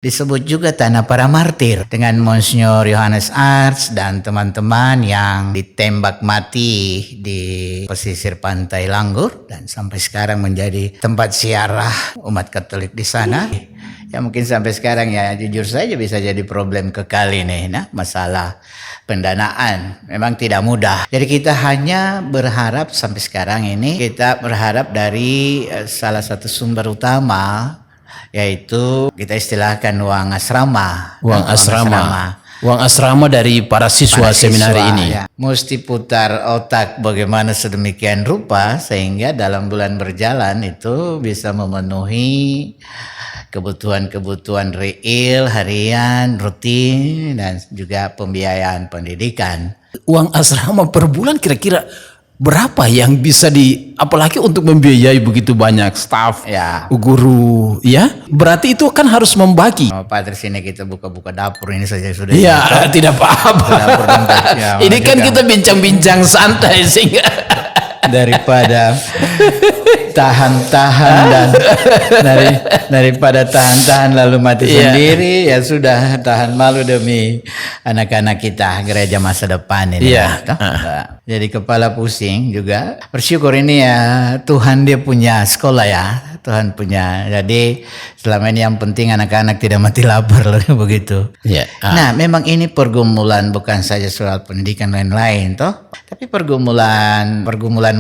Disebut juga tanah para martir dengan Monsignor Johannes Arts dan teman-teman yang ditembak mati di pesisir pantai Langgur dan sampai sekarang menjadi tempat ziarah umat Katolik di sana. Ya mungkin sampai sekarang ya jujur saja bisa jadi problem kekal ini, masalah pendanaan memang tidak mudah. Jadi kita hanya berharap sampai sekarang ini kita berharap dari salah satu sumber utama, yaitu kita istilahkan uang asrama. Uang asrama dari para siswa seminari ini. Ya. Mesti putar otak bagaimana sedemikian rupa sehingga dalam bulan berjalan itu bisa memenuhi kebutuhan-kebutuhan real, harian, rutin, dan juga pembiayaan pendidikan. Uang asrama per bulan kira-kira berapa yang bisa apalagi untuk membiayai begitu banyak staf, guru, ya? Berarti itu kan harus membagi. Patris ini kita buka-buka dapur ini saja sudah. Ya, tidak apa-apa. Ini kan kita bincang-bincang santai sehingga daripada tahan-tahan dan daripada tahan-tahan lalu mati sendiri, ya sudah tahan malu demi anak-anak kita gereja masa depan ini. Jadi kepala pusing juga. Bersyukur ini ya Tuhan dia punya sekolah ya. Tuhan punya. Jadi selama ini yang penting anak-anak tidak mati lapar begitu. Nah, memang ini pergumulan bukan saja soal pendidikan lain-lain toh, tapi pergumulan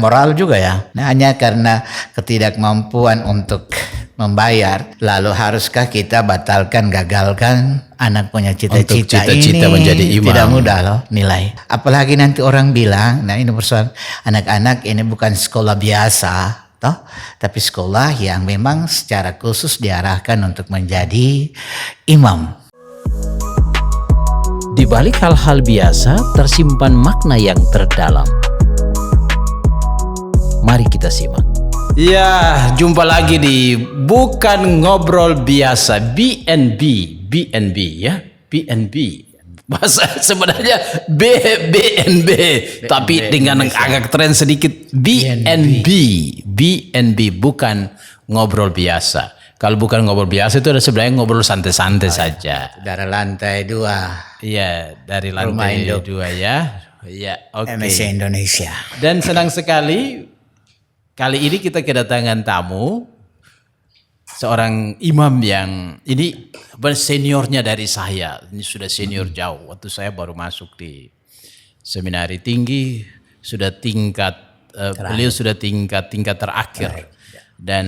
moral juga ya. Nah, hanya karena ketidakmampuan untuk membayar, lalu haruskah kita gagalkan anak punya cita-cita ini? Menjadi imam. Tidak mudah loh nilai. Apalagi nanti orang bilang, nah ini persoalan anak-anak ini bukan sekolah biasa, toh, tapi sekolah yang memang secara khusus diarahkan untuk menjadi imam. Di balik hal-hal biasa tersimpan makna yang terdalam. Mari kita simak. Ya, jumpa lagi di Bukan Ngobrol Biasa, BNB ya, BNB. Bahasa sebenarnya BNB, tapi dengan agak tren sedikit BNB, bukan ngobrol biasa. Kalau bukan ngobrol biasa itu ada sebenarnya ngobrol santai-santai saja. Dari lantai 2. Iya, dari lantai 2 ya. Ya, oke. MSC Indonesia. Dan senang sekali kali ini kita kedatangan tamu, seorang imam yang ini seniornya dari saya. Ini sudah senior jauh. Waktu saya baru masuk di seminari tinggi, sudah beliau sudah tingkat terakhir. Dan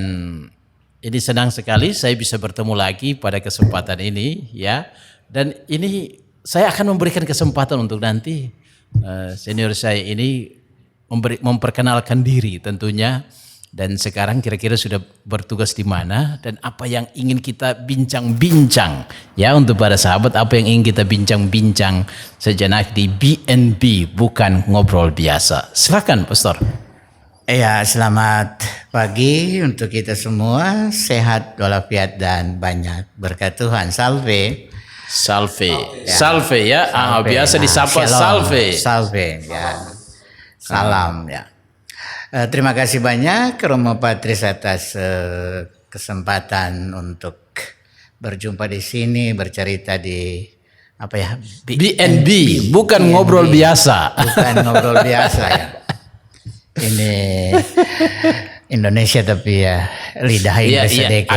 ini senang sekali saya bisa bertemu lagi pada kesempatan ini ya. Dan ini saya akan memberikan kesempatan untuk nanti senior saya ini memperkenalkan diri tentunya, dan sekarang kira-kira sudah bertugas di mana dan apa yang ingin kita bincang-bincang ya untuk para sahabat, apa yang ingin kita bincang-bincang sejenak di BNB bukan ngobrol biasa. Silakan Pastor. Ya, selamat pagi untuk kita semua, sehat walafiat dan banyak berkat Tuhan. Salve ya. Biasa disapa salve ya. Salam ya. Terima kasih banyak Romo Patris atas kesempatan untuk berjumpa di sini, bercerita di BNB bukan ngobrol biasa. Bukan ngobrol biasa ya. Ini Indonesia tapi ya lidah Inggris sedikit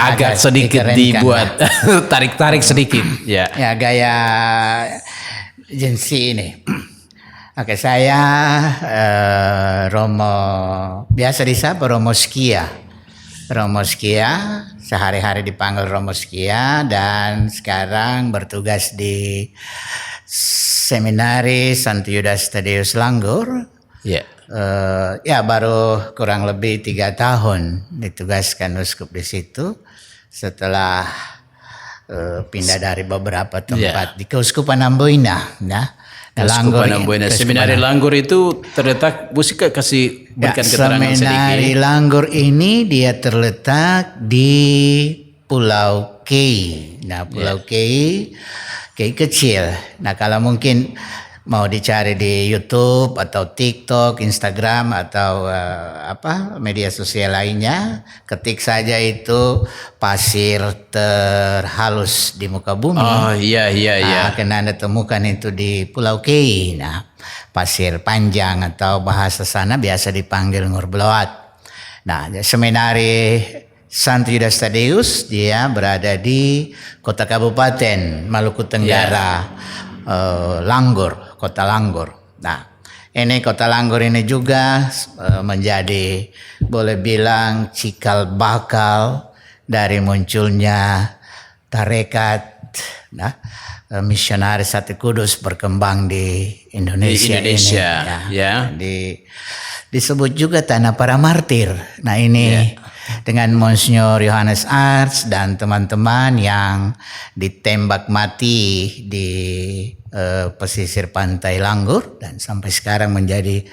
agak sedikit dibuat tarik-tarik sedikit ya. Ya, gaya jensi ini. Oke, saya Romo, biasa disapa Romo Skia, sehari-hari dipanggil Romo Skia, dan sekarang bertugas di Seminari Santo Yudas Tadeus Langgur. Baru kurang lebih 3 tahun ditugaskan uskup di situ setelah pindah dari beberapa tempat di Keuskupan Amboina. Seminari Langgur itu terletak, kasih berikan keterangan sedikit. Seminari Langgur ini dia terletak di Pulau Kei. Nah, Pulau Kei kecil. Nah, kalau mungkin mau dicari di YouTube atau TikTok, Instagram atau media sosial lainnya, ketik saja itu pasir terhalus di muka bumi. Oh iya. Akan Anda temukan itu di Pulau Kei. Nah, pasir panjang atau bahasa sana biasa dipanggil ngurbloat. Nah, seminari Santo Yudas Tadeus dia berada di kota kabupaten Maluku Tenggara, Langur, kota Langur. Nah, ini kota Langur ini juga menjadi boleh bilang cikal bakal dari munculnya tarekat misionaris Hati Kudus berkembang di Indonesia. Ini, ya. Disebut juga tanah para martir. Nah ini dengan Monsignor Johannes Arts dan teman-teman yang ditembak mati di pesisir pantai Langur dan sampai sekarang menjadi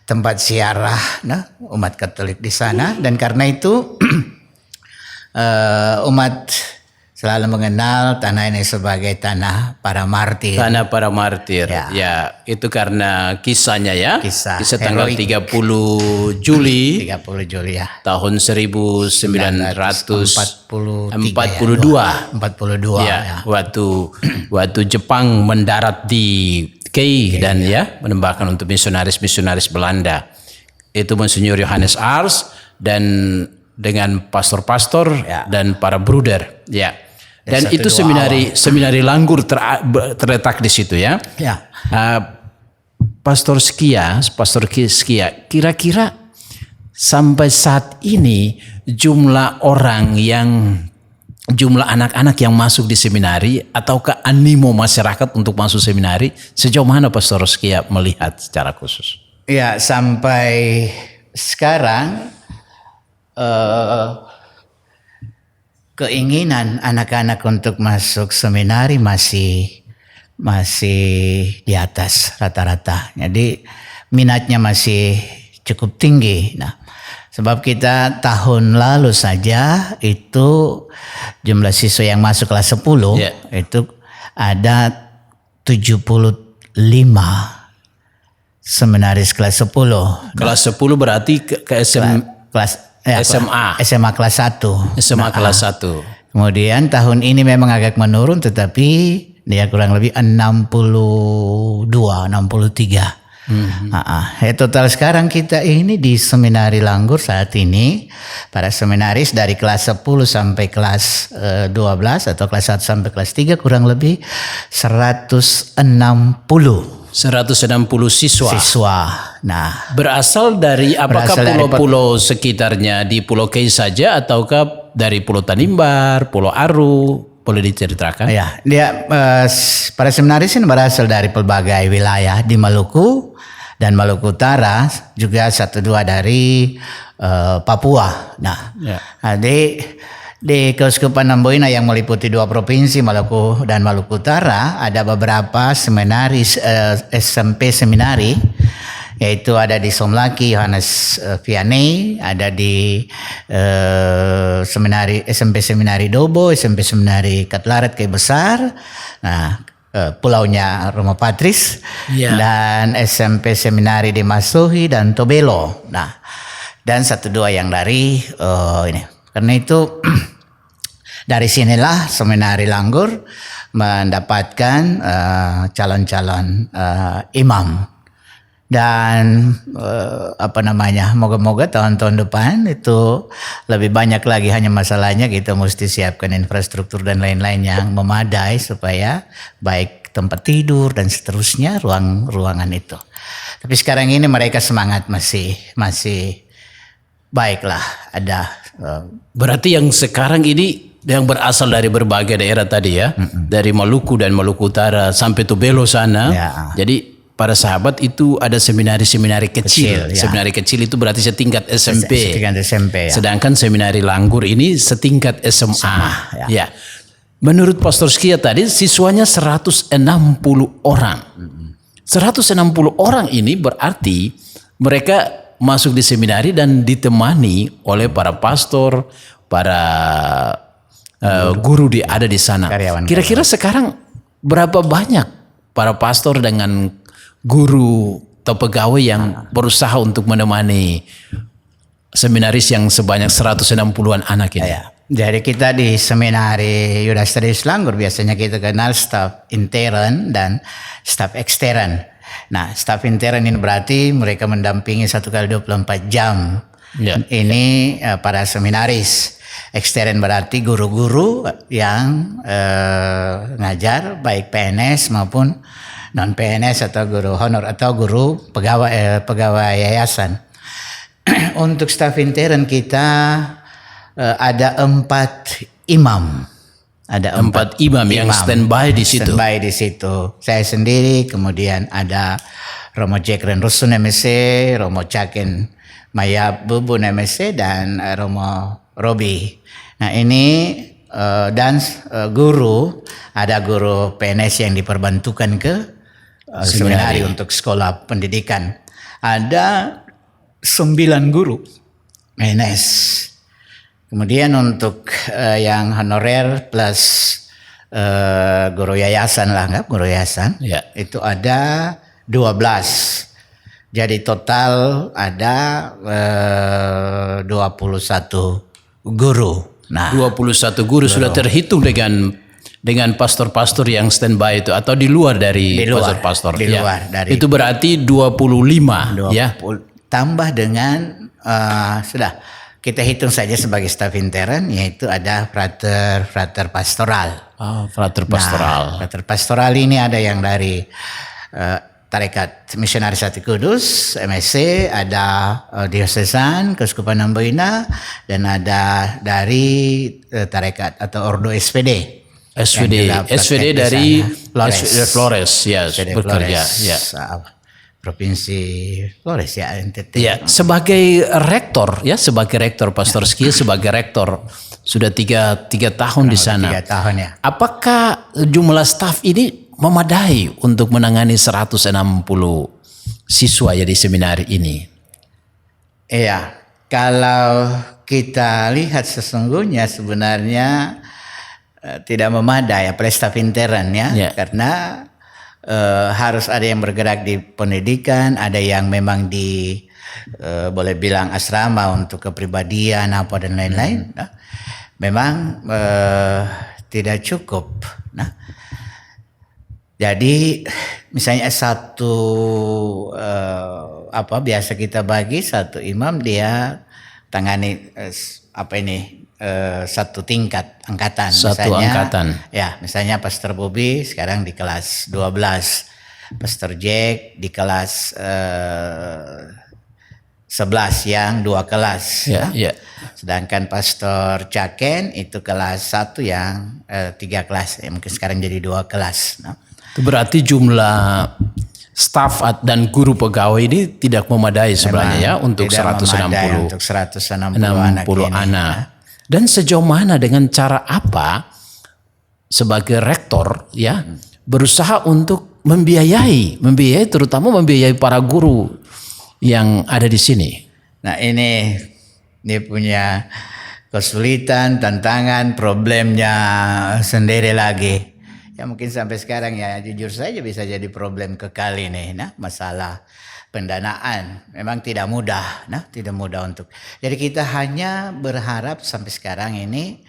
tempat ziarah umat Katolik di sana. Dan karena itu umat selalu mengenal tanah ini sebagai tanah para martir. Tanah para martir. Ya, itu karena kisahnya ya. Kisah tanggal 30 Juli. 30 Juli ya. Tahun 1942. Ya. Waktu Jepang mendarat di Kei dan menembakkan untuk misionaris Belanda. Itu Monsignor Johannes Ars dan dengan pastor-pastor dan para bruder. Ya. Dan itu seminari Langur terletak di situ ya. Pastor Skia, kira-kira sampai saat ini jumlah anak-anak yang masuk di seminari ataukah animo masyarakat untuk masuk seminari sejauh mana Pastor Skia melihat secara khusus? Ya, sampai sekarang keinginan anak-anak untuk masuk seminari masih di atas rata-rata. Jadi minatnya masih cukup tinggi. Nah, sebab kita tahun lalu saja itu jumlah siswa yang masuk kelas 10 itu ada 75 seminaris kelas 10. Kelas 10 berarti ke SMA kelas 1. SMA kelas 1. Kemudian tahun ini memang agak menurun tetapi dia kurang lebih 63. Total sekarang kita ini di Seminari Langur saat ini para seminaris dari kelas 10 sampai kelas 12 atau kelas 1 sampai kelas 3 kurang lebih 160 siswa. Nah, berasal dari apakah pulau-pulau sekitarnya di Pulau Kei saja ataukah dari Pulau Tanimbar, Pulau Aru? Boleh diceritakan? Ya, dia para seminaris ini berasal dari pelbagai wilayah di Maluku dan Maluku Utara, juga 1-2 dari Papua. Nah, di Keuskupan Namboina yang meliputi 2 provinsi Maluku dan Maluku Utara ada beberapa seminaris SMP seminari, yaitu ada di Somlaki Yohanes Vianney, ada di SMP Seminari Dobo, SMP Seminari Katlarat Kei Besar, nah pulaunya Romo Patris, dan SMP Seminari di Masuhi dan Tobelo. Nah, dan 1-2 yang dari ini. Karena itu dari sinilah Seminari Langur mendapatkan calon-calon imam. Dan moga-moga tahun-tahun depan itu lebih banyak lagi. Hanya masalahnya kita mesti siapkan infrastruktur dan lain-lain yang memadai supaya baik tempat tidur dan seterusnya ruangan itu. Tapi sekarang ini mereka semangat masih baiklah ada. Berarti yang sekarang ini yang berasal dari berbagai daerah tadi ya, dari Maluku dan Maluku Utara sampai Tobelo sana. Jadi para sahabat itu ada seminari kecil. Seminari kecil itu berarti setingkat SMP. Sedangkan seminari Langur ini setingkat SMA. Ya. Menurut Pastor Skia tadi siswanya 160 orang. 160 orang ini berarti mereka masuk di seminari dan ditemani oleh para pastor, para guru ada di sana. Kira-kira sekarang berapa banyak para pastor dengan guru atau pegawai yang berusaha untuk menemani seminaris yang sebanyak 160-an anak ini. Ya. Jadi kita di seminari Yudas Tadei Selangor biasanya kita kenal staf intern dan staf ekstern. Nah, staf intern ini berarti mereka mendampingi 1 kali 24 jam. Ya. Ini para seminaris. Ekstern berarti guru-guru yang ngajar baik PNS maupun non PNS atau guru honor atau guru pegawai yayasan. Untuk staf intern kita ada 4 imam. Ada 4 imam yang standby di situ. Standby di situ. Saya sendiri, kemudian ada Romo Jekren Rusun MSC, Romo Caken Maya Bubun MSC, dan Romo Robi. Nah ini dan guru, ada guru PNS yang diperbantukan ke seminari untuk sekolah pendidikan. Ada 9 guru PNS. Kemudian untuk yang honorer plus guru yayasan lah, enggak? Guru yayasan. Ya. Itu ada 12. Jadi total ada 21 guru. Nah, 21 guru sudah terhitung dengan pastor-pastor yang standby itu atau di luar dari pastor-pastor. Di luar dari. Itu berarti 25 ya. Tambah dengan sudah kita hitung saja sebagai staf intern, yaitu ada frater pastoral. Frater pastoral. Nah, frater pastoral ini ada yang dari Tarekat Misionaris Hati Kudus MSC, ada diosesan Keuskupan Amboina, dan ada dari Tarekat atau Ordo SPD. SPD dari Flores, ya, bekerja, ya. Provinsi Flores ya, NTT. Ya, sebagai rektor Pastor Skia sebagai rektor sudah tiga tahun di sana. 3 tahun ya. Apakah jumlah staf ini memadai untuk menangani 160 siswa ya di seminari ini? Iya, kalau kita lihat sesungguhnya sebenarnya tidak memadai apalagi staf intern ya. Karena harus ada yang bergerak di pendidikan, ada yang memang di boleh bilang asrama untuk kepribadian apa dan lain-lain. Nah, memang tidak cukup. Nah, jadi misalnya biasa kita bagi satu imam dia tangani satu tingkat angkatan. Misalnya Pastor Bobby sekarang di kelas 12, Pastor Jack di kelas 11 yang 2 kelas. Sedangkan Pastor Caken itu kelas 1 yang 3 kelas. Mungkin sekarang jadi 2 kelas. Itu berarti jumlah staf dan guru pegawai ini tidak memadai sebenarnya ya untuk 160 anak. Dan sejauh mana dengan cara apa sebagai rektor ya berusaha untuk membiayai terutama membiayai para guru yang ada di sini. Nah ini punya kesulitan, tantangan, problemnya sendiri lagi. Ya mungkin sampai sekarang ya jujur saja bisa jadi problem kekal ini. Nah masalah pendanaan memang tidak mudah. Tidak mudah untuk. Jadi kita hanya berharap sampai sekarang ini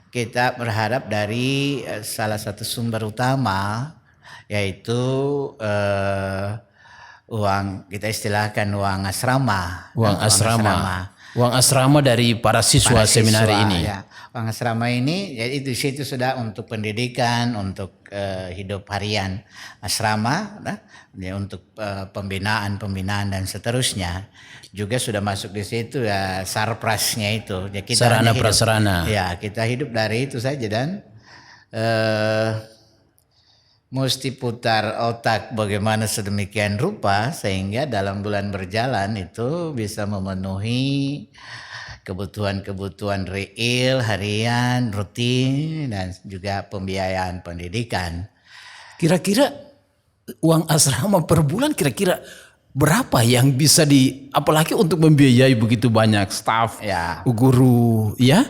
kita berharap dari salah satu sumber utama yaitu uang, kita istilahkan uang asrama. Uang asrama dari para siswa seminari ini. Ya. Uang asrama ini jadi di situ sudah untuk pendidikan, untuk hidup harian asrama, untuk pembinaan dan seterusnya. Juga sudah masuk di situ ya sarprasnya itu. Ya, kita sarana prasarana. Ya, kita hidup dari itu saja dan mesti putar otak bagaimana sedemikian rupa sehingga dalam bulan berjalan itu bisa memenuhi kebutuhan-kebutuhan real, harian, rutin, dan juga pembiayaan pendidikan. Kira-kira uang asrama per bulan kira-kira berapa yang bisa apalagi untuk membiayai begitu banyak staf, ya, guru, ya?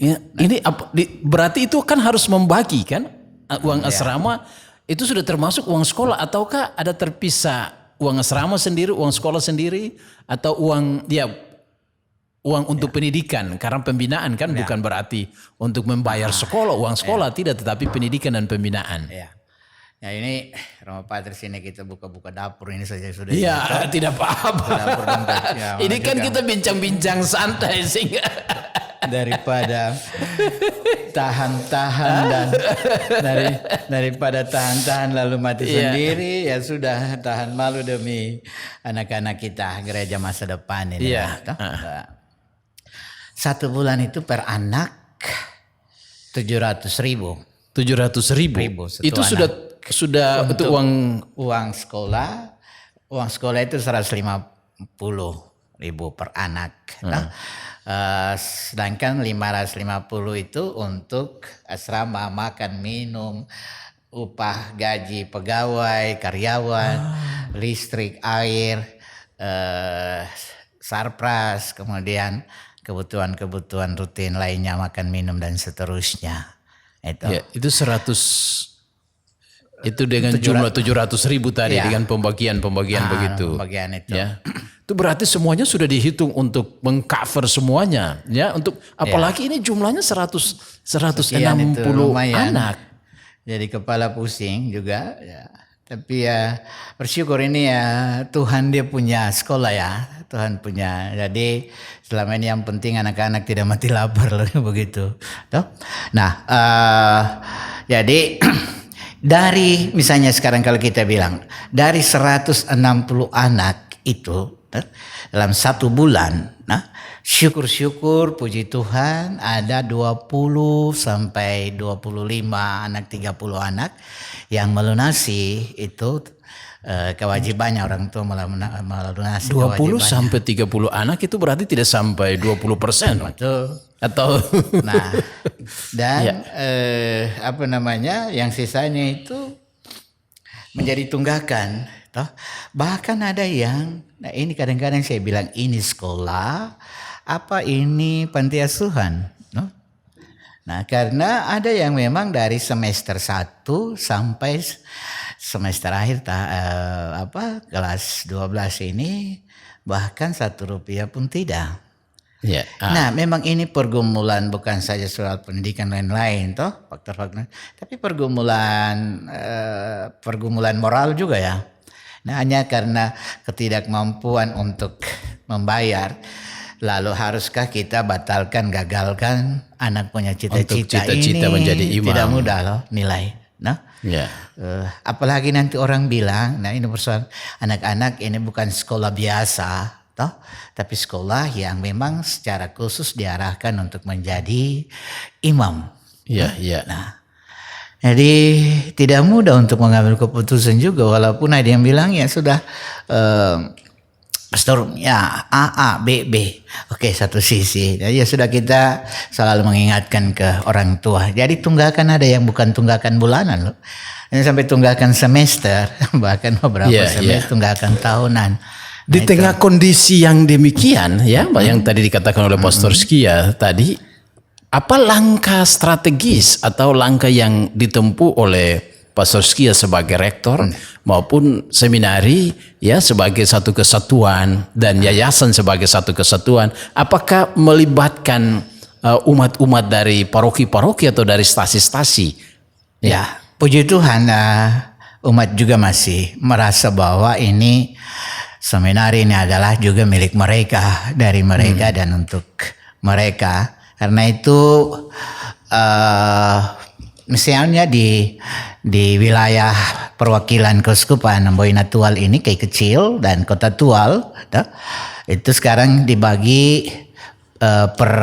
Ini berarti itu kan harus membagi kan uang asrama itu sudah termasuk uang sekolah ataukah ada terpisah uang asrama sendiri, uang sekolah sendiri, atau uang untuk pendidikan? Karena pembinaan kan bukan berarti untuk membayar sekolah, uang sekolah tidak, tetapi pendidikan dan pembinaan. Ya. Ya ini Roma Patris ini kita buka-buka dapur ini saja sudah. Iya, tidak apa-apa. Dapur ya, Ini kan kita bincang-bincang santai sehingga daripada tahan-tahan dan daripada tahan-tahan lalu mati sendiri, ya sudah tahan malu demi anak-anak kita gereja masa depan ini. Iya. 1 bulan itu per anak 700.000. 700.000. Itu sudah untuk uang sekolah. Uang sekolah itu 150.000 per anak. Sedangkan 550 itu untuk asrama, makan, minum, upah, gaji pegawai, karyawan, listrik, air, sarpras, kemudian kebutuhan-kebutuhan rutin lainnya, makan, minum dan seterusnya. Itu 100. Itu dengan jumlah 700.000 tadi dengan pembagian begitu. Pembagian itu. Ya. Itu berarti semuanya sudah dihitung untuk mengcover semuanya, ya. Untuk apalagi ini jumlahnya 160 anak. Jadi kepala pusing juga. Ya. Tapi ya bersyukur ini ya Tuhan dia punya sekolah ya. Tuhan punya. Jadi selama ini yang penting anak-anak tidak mati lapar begitu. Nah, jadi dari misalnya sekarang kalau kita bilang dari 160 anak itu dalam 1 bulan, nah syukur-syukur puji Tuhan ada 20 sampai 25 anak, 30 anak yang melunasi itu kewajibannya, orang tua melunasi 20 sampai 30 anak itu berarti tidak sampai 20%. Betul. Atau nah, dan yang sisanya itu menjadi tunggakan. Bahkan ada yang, nah ini kadang-kadang saya bilang ini sekolah, apa ini panti asuhan. Nah karena ada yang memang dari semester 1 sampai semester akhir kelas 12 ini bahkan Rp1 pun tidak. Nah memang ini pergumulan bukan saja soal pendidikan lain-lain faktor-faktor, tapi pergumulan moral juga ya. Nah hanya karena ketidakmampuan untuk membayar, lalu haruskah kita gagalkan anak punya cita-cita ini menjadi imam. Tidak mudah loh nilai. Apalagi nanti orang bilang, nah ini persoalan anak-anak ini bukan sekolah biasa, tapi sekolah yang memang secara khusus diarahkan untuk menjadi imam. Nah, jadi tidak mudah untuk mengambil keputusan juga, walaupun ada yang bilang ya sudah pastor ya A, B. Oke, satu sisi. Jadi ya sudah kita selalu mengingatkan ke orang tua. Jadi tunggakan ada yang bukan tunggakan bulanan loh. Ini sampai tunggakan semester, bahkan beberapa semester tunggakan tahunan. Di tengah kondisi yang demikian ya, yang tadi dikatakan oleh Pastor Skia tadi, apa langkah strategis atau langkah yang ditempuh oleh Pastor Skia sebagai rektor maupun seminari ya sebagai satu kesatuan dan yayasan sebagai satu kesatuan, apakah melibatkan umat-umat dari paroki-paroki atau dari stasi-stasi? Ya, puji Tuhan umat juga masih merasa bahwa ini seminari ini adalah juga milik mereka, dari mereka dan untuk mereka. Karena itu misalnya di wilayah perwakilan Keuskupan Amboina Tual ini kayak kecil dan Kota Tual itu sekarang dibagi per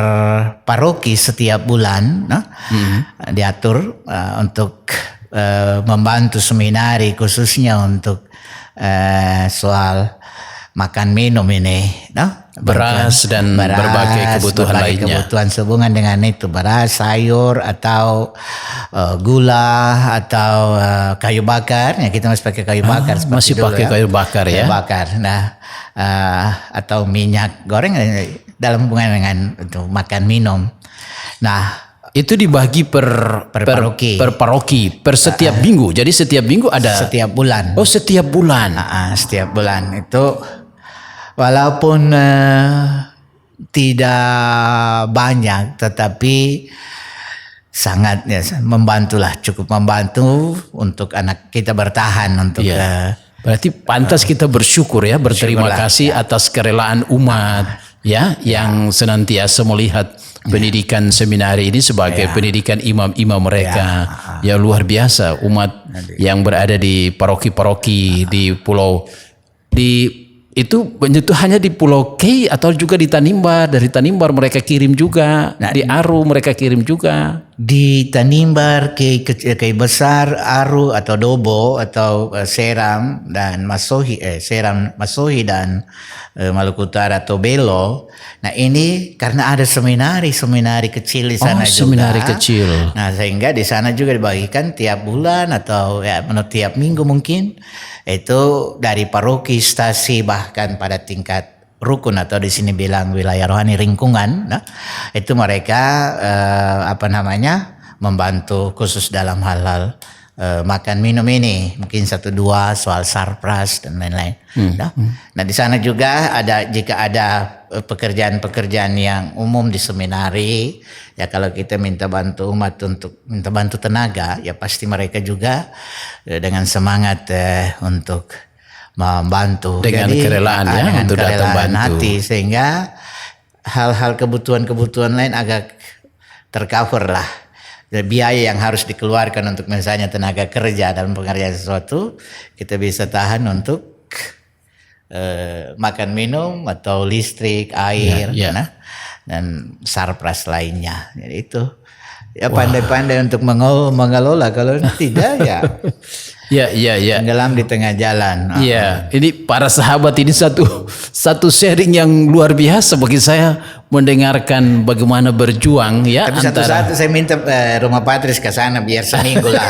paroki setiap bulan diatur untuk membantu seminari khususnya untuk soal makan minum ini, beras dan berbagai kebutuhan lainnya. Kebutuhan sehubungan dengan itu, beras, sayur atau gula atau kayu bakar. Ya kita masih pakai kayu bakar. Masih pakai kayu bakar ya. Kayu bakar. Nah atau minyak goreng dalam hubungan dengan untuk makan minum. Nah itu dibagi per paroki. per paroki, per setiap minggu. Jadi setiap minggu ada. Setiap bulan. Oh, setiap bulan. Setiap bulan itu walaupun tidak banyak, tetapi sangat membantulah, cukup membantu untuk anak kita bertahan untuk. Berarti pantas kita bersyukur ya, berterima kasih atas kerelaan umat yang senantiasa melihat pendidikan seminari ini sebagai pendidikan imam-imam mereka. Ya luar biasa, umat yang berada di paroki-paroki di pulau itu hanya di Pulau K atau juga di Tanimbar. Dari Tanimbar mereka kirim juga, di Aru mereka kirim juga. Di Tanimbar, K Besar, Aru atau Dobo atau Seram dan Masohi, Seram, Masohi dan Maluku Utara atau Belo. Nah ini karena ada seminari kecil di sana juga. Seminari kecil. Nah sehingga di sana juga dibagikan tiap bulan atau menurut tiap minggu mungkin. Itu dari paroki, stasi, bahkan pada tingkat rukun atau di sini bilang wilayah rohani lingkungan. Nah, itu mereka membantu khusus dalam hal-hal makan minum ini, mungkin 1-2 soal sarpras dan lain-lain. Nah di sana juga jika ada pekerjaan-pekerjaan yang umum di seminari, ya kalau kita minta bantu umat untuk minta bantu tenaga, ya pasti mereka juga dengan semangat untuk membantu dengan kerelaan dengan untuk datang bantu hati, sehingga hal-hal kebutuhan lain agak tercover lah. Biaya yang harus dikeluarkan untuk misalnya tenaga kerja dalam pengerjaan sesuatu, kita bisa tahan untuk makan minum atau listrik, air, dan sarpras lainnya. Jadi itu pandai-pandai untuk mengelola. Kalau tidak tenggelam di tengah jalan. Ini para sahabat ini satu sharing yang luar biasa bagi saya, mendengarkan bagaimana berjuang Tapi satu-satu saya minta Rumah Patris ke sana biar seminggu lah.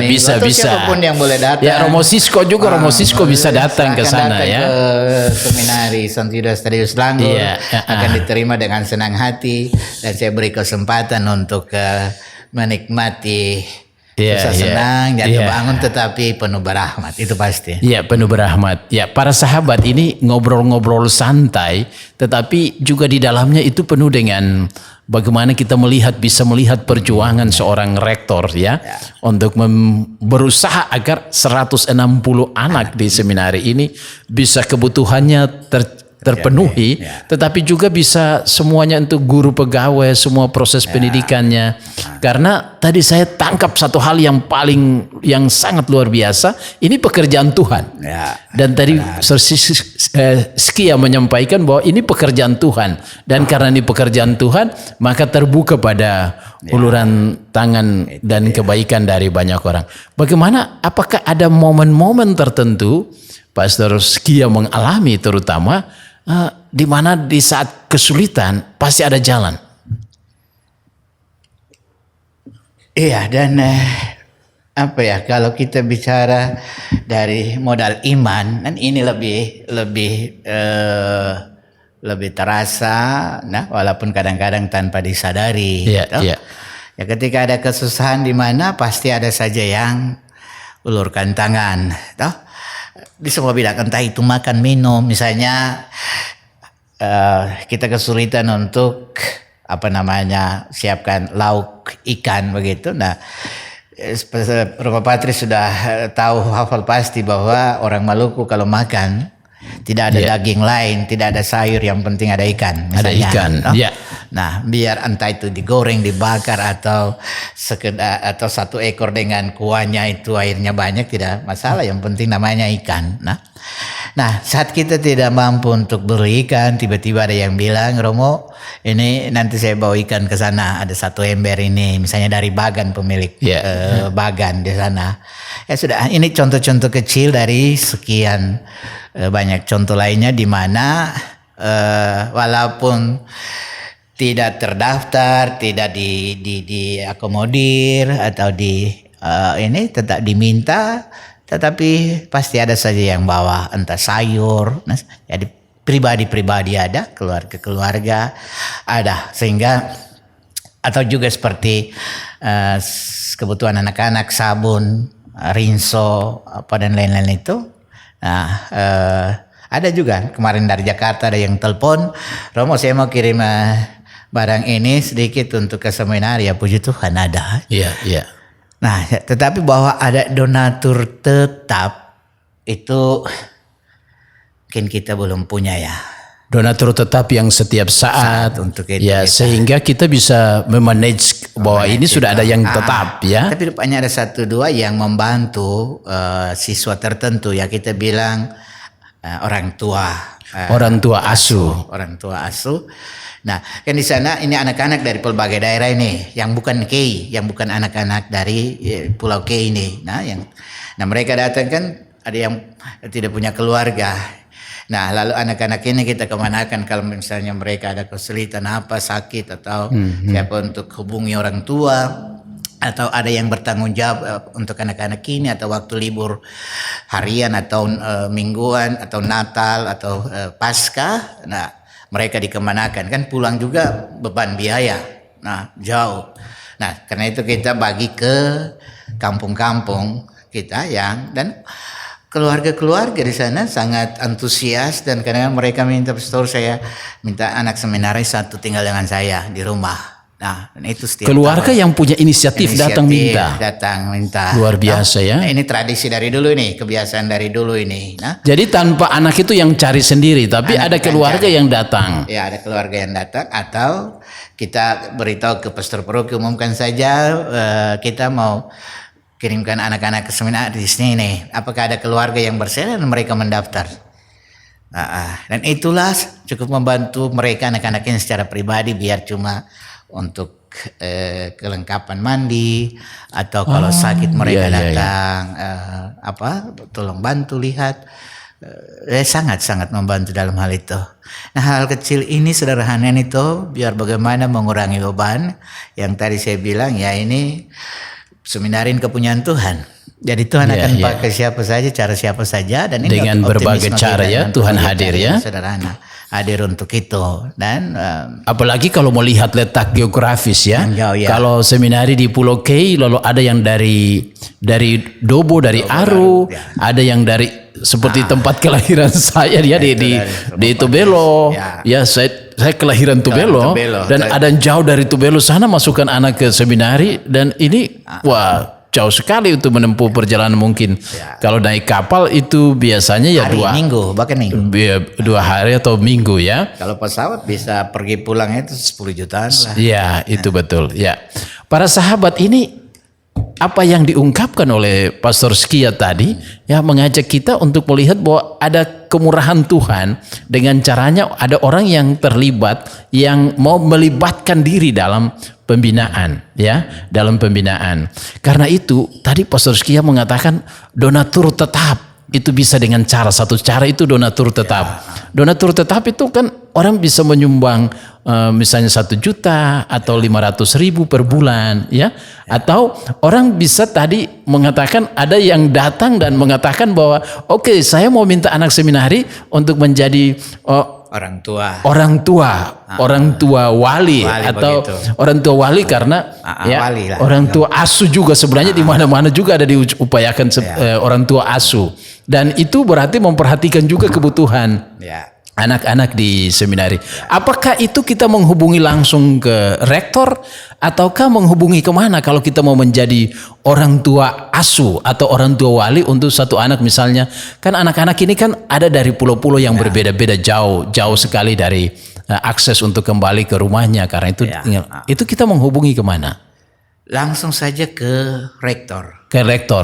Bisa. Siapapun yang boleh datang. Ya Romo Sisko juga, Romo Sisko bisa datang ke sana ya. Ke seminari Santo Yudas Taddeus Langur akan diterima dengan senang hati, dan saya beri kesempatan untuk menikmati. Senang, jatuh bangun, tetapi penuh berahmat, itu pasti. Iya, penuh berahmat. Ya, para sahabat ini ngobrol-ngobrol santai, tetapi juga di dalamnya itu penuh dengan bagaimana kita bisa melihat perjuangan seorang rektor untuk berusaha agar 160 anak di seminari ini bisa kebutuhannya terpenuhi, tetapi juga bisa semuanya untuk guru pegawai, semua proses pendidikannya. Karena tadi saya tangkap satu hal yang sangat luar biasa, ini pekerjaan Tuhan. Dan tadi Skia menyampaikan bahwa ini pekerjaan Tuhan, dan karena ini pekerjaan Tuhan, maka terbuka pada uluran tangan dan kebaikan dari banyak orang. Bagaimana? Apakah ada momen-momen tertentu Pastor Skia mengalami, terutama di mana di saat kesulitan pasti ada jalan? Iya, dan kalau kita bicara dari modal iman, dan ini lebih terasa, walaupun kadang-kadang tanpa disadari. Ya, ketika ada kesusahan di mana pasti ada saja yang ulurkan tangan, di semua bidang, entah itu makan minum, misalnya kita kesulitan untuk siapkan lauk ikan begitu. Nah, Rumah Patris sudah hafal pasti bahwa orang Maluku kalau makan tidak ada daging lain, tidak ada sayur, yang penting ada ikan. Misalnya, ada ikan. Nah, biar entah itu digoreng, dibakar, atau atau 1 ekor dengan kuahnya itu airnya banyak, tidak masalah. Yang penting namanya ikan. Nah, saat kita tidak mampu untuk beli ikan, tiba-tiba ada yang bilang, Romo, ini nanti saya bawa ikan ke sana. Ada 1 ember ini, misalnya dari Bagan, pemilik Bagan di sana. Ya sudah, ini contoh-contoh kecil dari sekian banyak contoh lainnya di mana walaupun tidak terdaftar, tidak diakomodir atau ini tetap diminta, tetapi pasti ada saja yang bawa entah sayur. Nah, jadi pribadi-pribadi ada, keluarga-keluarga ada, sehingga atau juga seperti kebutuhan anak-anak, sabun, rinso, apa dan lain-lain itu. Nah, ada juga kemarin dari Jakarta ada yang telepon, Romo saya mau kirim barang ini sedikit untuk ke seminar. Ya puji Tuhan ada. Iya, iya. Nah, tetapi bahwa ada donatur tetap itu mungkin kita belum punya ya. Donatur tetap yang setiap saat untuk itu ya kita. Sehingga kita bisa memanage bahwa ini sudah ada yang tetap ya. Tapi rupanya ada 1-2 yang membantu siswa tertentu ya, kita bilang orang tua asuh. Orang tua asuh. Nah, kan di sana ini anak-anak dari pelbagai daerah ini yang bukan KEI, yang bukan anak-anak dari Pulau K ini. Nah mereka datang kan ada yang tidak punya keluarga. Nah, lalu anak-anak ini kita kemanakan kalau misalnya mereka ada kesulitan apa, sakit atau siapa untuk hubungi orang tua, atau ada yang bertanggung jawab untuk anak-anak ini, atau waktu libur harian atau mingguan atau Natal atau Paskah. Nah, mereka dikemanakan kan, pulang juga beban biaya. Nah, jauh. Nah, karena itu kita bagi ke kampung-kampung kita dan keluarga-keluarga di sana sangat antusias, dan kadang mereka minta, pastor saya minta anak seminaris 1 tinggal dengan saya di rumah. Nah, dan itu setiap keluarga tahun. yang punya inisiatif datang minta. Luar biasa ya. Nah, ini tradisi dari dulu nih, kebiasaan dari dulu ini. Nah, jadi tanpa anak itu yang cari sendiri, tapi ada keluarga yang datang. Ya, ada keluarga yang datang, atau kita beritahu ke pastor paroki, umumkan saja kita mau kirimkan anak-anak ke seminar di sini nih. Apakah ada keluarga yang bersedia dan mereka mendaftar? Dan itulah cukup membantu mereka anak-anak ini secara pribadi, biar cuma untuk kelengkapan mandi, atau kalau sakit mereka datang tolong bantu lihat. Sangat-sangat membantu dalam hal itu. Nah, hal kecil ini sederhana itu biar bagaimana mengurangi beban yang tadi saya bilang ya, ini seminarin kepunyaan Tuhan. Jadi Tuhan akan pakai siapa saja, cara siapa saja, dan ini dengan berbagai cara ya Tuhan hadir ya. Sederhana, hadir untuk itu. Dan apalagi kalau mau lihat letak geografis ya. Ya. Kalau seminari di Pulau K, lalu ada yang dari Dobo, dari Aru, ada yang dari seperti tempat kelahiran saya dia di Tubelo. Ya, saya kelahiran Tubelo, dan ada yang jauh dari Tubelo sana masukkan anak ke seminari, dan ini jauh sekali untuk menempuh perjalanan mungkin. Kalau naik kapal itu biasanya ya minggu. 2 hari atau minggu ya. Kalau pesawat bisa pergi pulang itu 10 jutaan lah. Ya, itu betul ya. Para sahabat, ini apa yang diungkapkan oleh Pastor Skia tadi ya, mengajak kita untuk melihat bahwa ada kemurahan Tuhan, dengan caranya ada orang yang terlibat, yang mau melibatkan diri dalam pembinaan ya, dalam pembinaan. Karena itu tadi Pastor Skia mengatakan donatur tetap itu bisa dengan satu cara itu donatur tetap. Donatur tetap itu kan orang bisa menyumbang misalnya 1 juta atau 500.000 per bulan ya. Atau orang bisa tadi mengatakan, ada yang datang dan mengatakan bahwa oke, saya mau minta anak seminari untuk menjadi orang tua wali atau begitu. Orang tua wali karena wali lah, orang tua asuh juga sebenarnya di mana-mana juga ada diupayakan orang tua asuh, dan itu berarti memperhatikan juga kebutuhan anak-anak di seminari. Apakah itu kita menghubungi langsung ke rektor, ataukah menghubungi kemana kalau kita mau menjadi orang tua asuh atau orang tua wali untuk satu anak misalnya? Kan anak-anak ini kan ada dari pulau-pulau yang berbeda-beda, jauh sekali dari akses untuk kembali ke rumahnya. Karena itu kita menghubungi kemana? Langsung saja ke rektor. Ke rektor.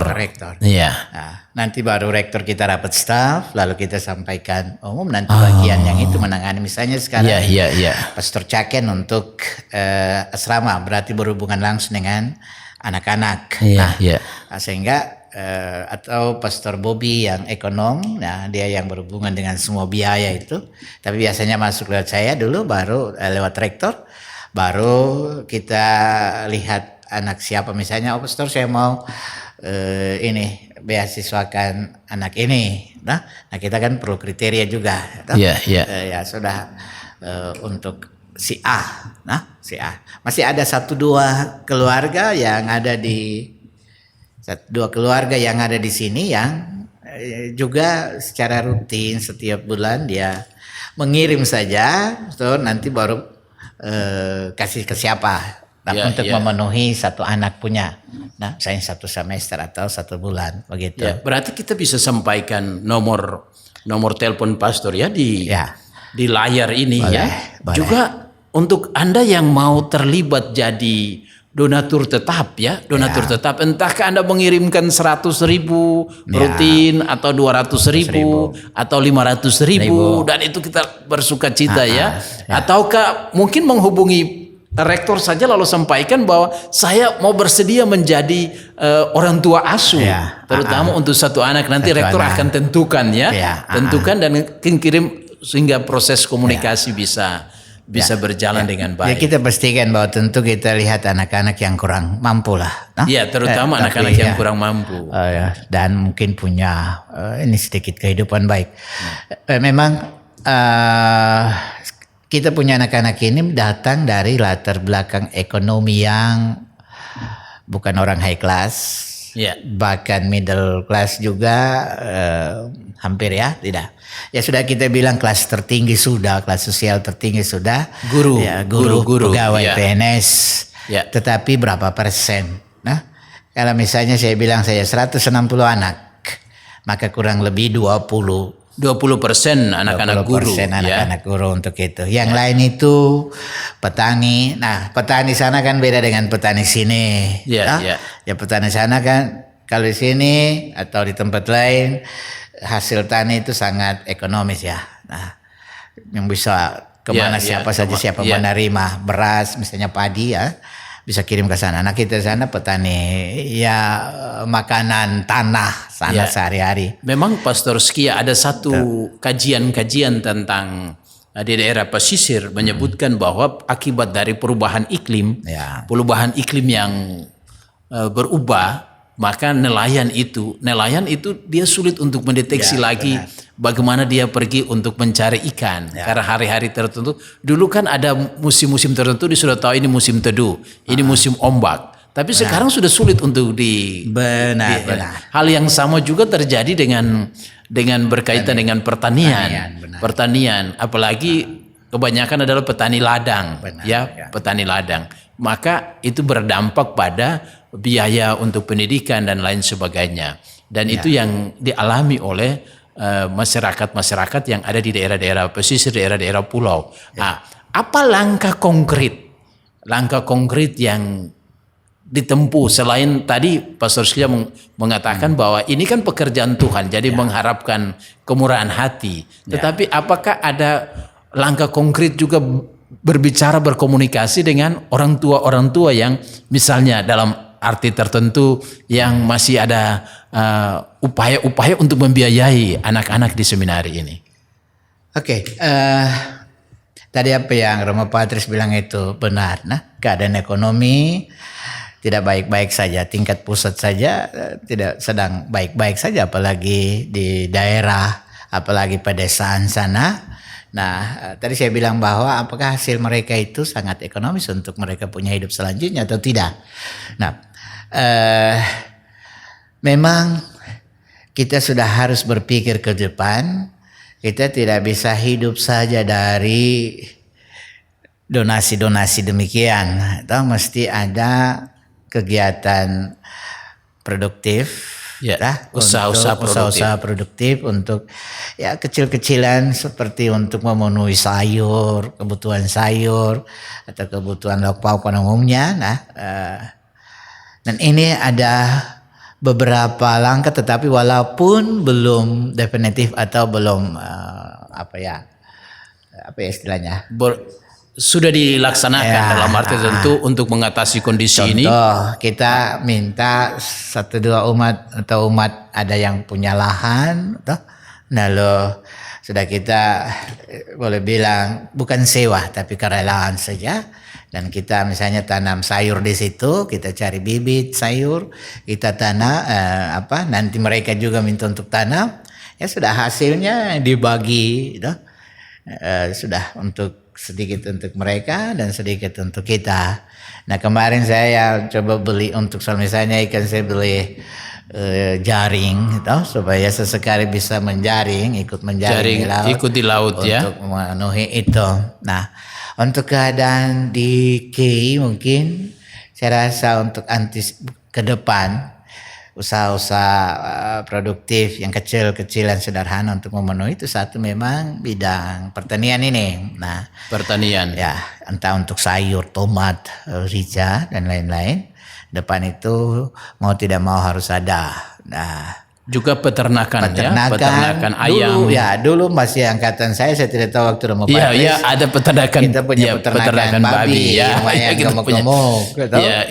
Iya. Nah, nanti baru rektor kita rapat staf, lalu kita sampaikan umum, nanti bagian yang itu menangani. Misalnya sekarang Pastor Caken untuk asrama, berarti berhubungan langsung dengan anak-anak. Sehingga atau Pastor Bobby yang ekonom, nah dia yang berhubungan dengan semua biaya itu. Tapi biasanya masuk lewat saya dulu, baru lewat rektor, baru kita lihat anak siapa, misalnya pastor saya mau ini beasiswakan anak ini. Nah kita kan perlu kriteria juga. Ya sudah untuk si A. Nah, si A. Masih ada dua keluarga yang ada di sini yang juga secara rutin setiap bulan dia mengirim saja, so nanti baru kasih ke siapa. Untuk memenuhi satu anak punya, nah misalnya 1 semester atau 1 bulan begitu. Ya, berarti kita bisa sampaikan nomor telepon pastor ya di layar ini. Boleh. Juga untuk Anda yang mau terlibat jadi donatur tetap ya, tetap. Entahkah Anda mengirimkan 100.000 rutin atau 200.000 atau 500.000 dan itu kita bersuka cita ya. Ataukah mungkin menghubungi rektor saja lalu sampaikan bahwa saya mau bersedia menjadi orang tua asuh, terutama untuk satu anak. Nanti rektor akan tentukan tentukan dan kirim sehingga proses komunikasi bisa berjalan dengan baik. Ya kita pastikan bahwa tentu kita lihat anak-anak yang kurang mampu lah. Ya terutama anak-anak yang kurang mampu. Dan mungkin punya ini sedikit kehidupan baik. Memang kita punya anak-anak ini datang dari latar belakang ekonomi yang bukan orang high class. Bahkan middle class juga hampir tidak. Ya sudah kita bilang kelas tertinggi sudah, kelas sosial tertinggi sudah. Guru, pegawai PNS. Tetapi berapa persen? Nah, kalau misalnya saya bilang saya 160 anak, maka kurang lebih 20% anak-anak guru. 20% anak-anak guru untuk itu. Yang lain itu petani. Nah, petani sana kan beda dengan petani sini. Ya petani sana kan kalau di sini atau di tempat lain hasil tani itu sangat ekonomis ya. Nah, yang bisa kemana siapa menerima beras misalnya padi bisa kirim ke sana. Nah kita sana petani makanan tanah sana sehari-hari. Memang Pastor Skia ada satu kajian tentang di daerah pesisir menyebutkan bahwa akibat dari perubahan iklim yang berubah, maka nelayan itu dia sulit untuk mendeteksi lagi bagaimana dia pergi untuk mencari ikan karena hari-hari tertentu. Dulu kan ada musim-musim tertentu dia sudah tahu ini musim teduh, ini musim ombak. Tapi sekarang sudah sulit untuk benar. Hal yang sama juga terjadi dengan berkaitan dengan pertanian, apalagi kebanyakan adalah petani ladang, petani ladang. Maka itu berdampak pada biaya untuk pendidikan dan lain sebagainya. Dan itu yang dialami oleh masyarakat yang ada di daerah-daerah pesisir, daerah-daerah pulau. Nah, apa langkah konkret yang ditempuh selain tadi Pastor Skia mengatakan bahwa ini kan pekerjaan Tuhan, jadi mengharapkan kemurahan hati. Tetapi apakah ada langkah konkret juga berkomunikasi dengan orang tua yang misalnya dalam arti tertentu yang masih ada upaya-upaya untuk membiayai anak-anak di seminari ini? Tadi apa yang Romo Patris bilang itu benar. Nah, keadaan ekonomi tidak baik-baik saja, tingkat pusat saja tidak sedang baik-baik saja, apalagi di daerah, apalagi pedesaan sana. Nah, tadi saya bilang bahwa apakah hasil mereka itu sangat ekonomis untuk mereka punya hidup selanjutnya atau tidak. Nah, memang kita sudah harus berpikir ke depan. Kita tidak bisa hidup saja dari donasi-donasi demikian. Atau mesti ada kegiatan produktif. Usaha-usaha produktif untuk kecil-kecilan seperti untuk memenuhi kebutuhan sayur atau kebutuhan lauk pauk pada umumnya. Dan ini ada beberapa langkah, tetapi walaupun belum definitif atau belum apa istilahnya sudah dilaksanakan dalam arti tentu untuk mengatasi kondisi ini. Kita minta 1-2 umat ada yang punya lahan, lalu sudah kita boleh bilang bukan sewa tapi kerelaan saja, dan kita misalnya tanam sayur di situ, kita cari bibit sayur, kita tanam nanti mereka juga minta untuk tanam, sudah hasilnya dibagi, sudah untuk sedikit untuk mereka dan sedikit untuk kita. Nah kemarin saya coba beli untuk misalnya ikan, saya beli jaring gitu, supaya sesekali bisa menjaring, ikut menjaring di laut, ikut di laut ya, untuk memenuhi itu. Nah untuk keadaan di KI mungkin saya rasa untuk ke depan usaha-usaha produktif yang kecil-kecil dan sederhana untuk memenuhi itu, satu memang bidang pertanian ini. Nah, pertanian ya, entah untuk sayur, tomat, rica dan lain-lain. Depan itu mau tidak mau harus ada. Nah, juga peternakan ayam. Dulu masih angkatan saya tidak tahu waktu mau Patris. Iya, ada peternakan. Kita punya peternakan babi, yang gemuk-gemuk.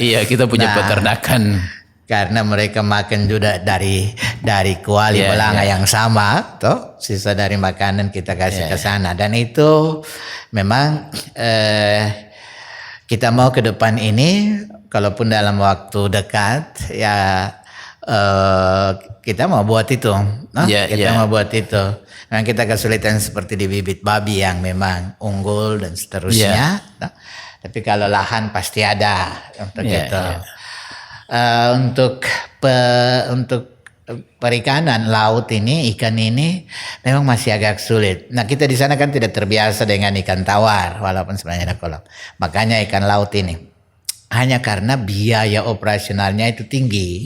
Iya, kita punya peternakan. Karena mereka makan juga dari kuali belanga yang sama, toh sisa dari makanan kita kasih ke sana, dan itu memang kita mau ke depan ini, kalaupun dalam waktu dekat ya kita mau buat itu, mau buat itu. Memang kita kesulitan seperti di bibit babi yang memang unggul dan seterusnya, tapi kalau lahan pasti ada untuk itu. Untuk perikanan laut ini, ikan ini memang masih agak sulit. Nah kita di sana kan tidak terbiasa dengan ikan tawar, walaupun sebenarnya ada kolam. Makanya ikan laut ini hanya karena biaya operasionalnya itu tinggi.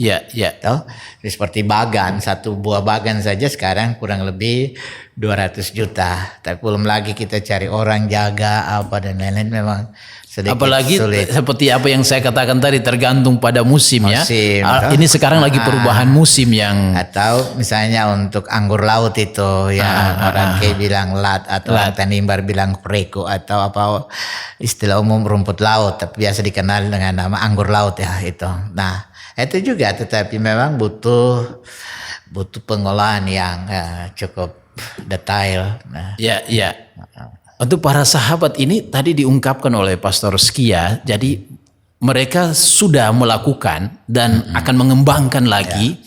Toh, seperti bagan, satu buah bagan saja sekarang kurang lebih 200 juta. Tapi belum lagi kita cari orang jaga apa dan lain-lain, memang sedikit apalagi sulit. Seperti apa yang saya katakan tadi, tergantung pada musim ya. Ini sekarang lagi perubahan musim yang, atau misalnya untuk anggur laut itu orang kayak bilang lat, atau orang Tanimbar bilang preko, atau apa istilah umum rumput laut, tapi biasa dikenal dengan nama anggur laut ya itu. Nah itu juga, tetapi memang butuh pengolahan yang cukup detail. Untuk para sahabat ini tadi diungkapkan oleh Pastor Skia, jadi mereka sudah melakukan dan akan mengembangkan lagi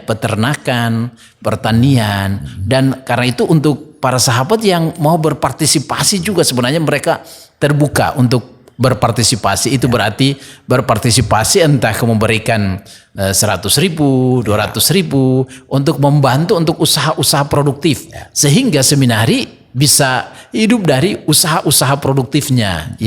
peternakan, pertanian, dan karena itu untuk para sahabat yang mau berpartisipasi juga sebenarnya mereka terbuka untuk berpartisipasi. Itu berarti berpartisipasi entah memberikan 100.000, 200.000 untuk membantu untuk usaha-usaha produktif, sehingga seminari bisa hidup dari usaha-usaha produktifnya,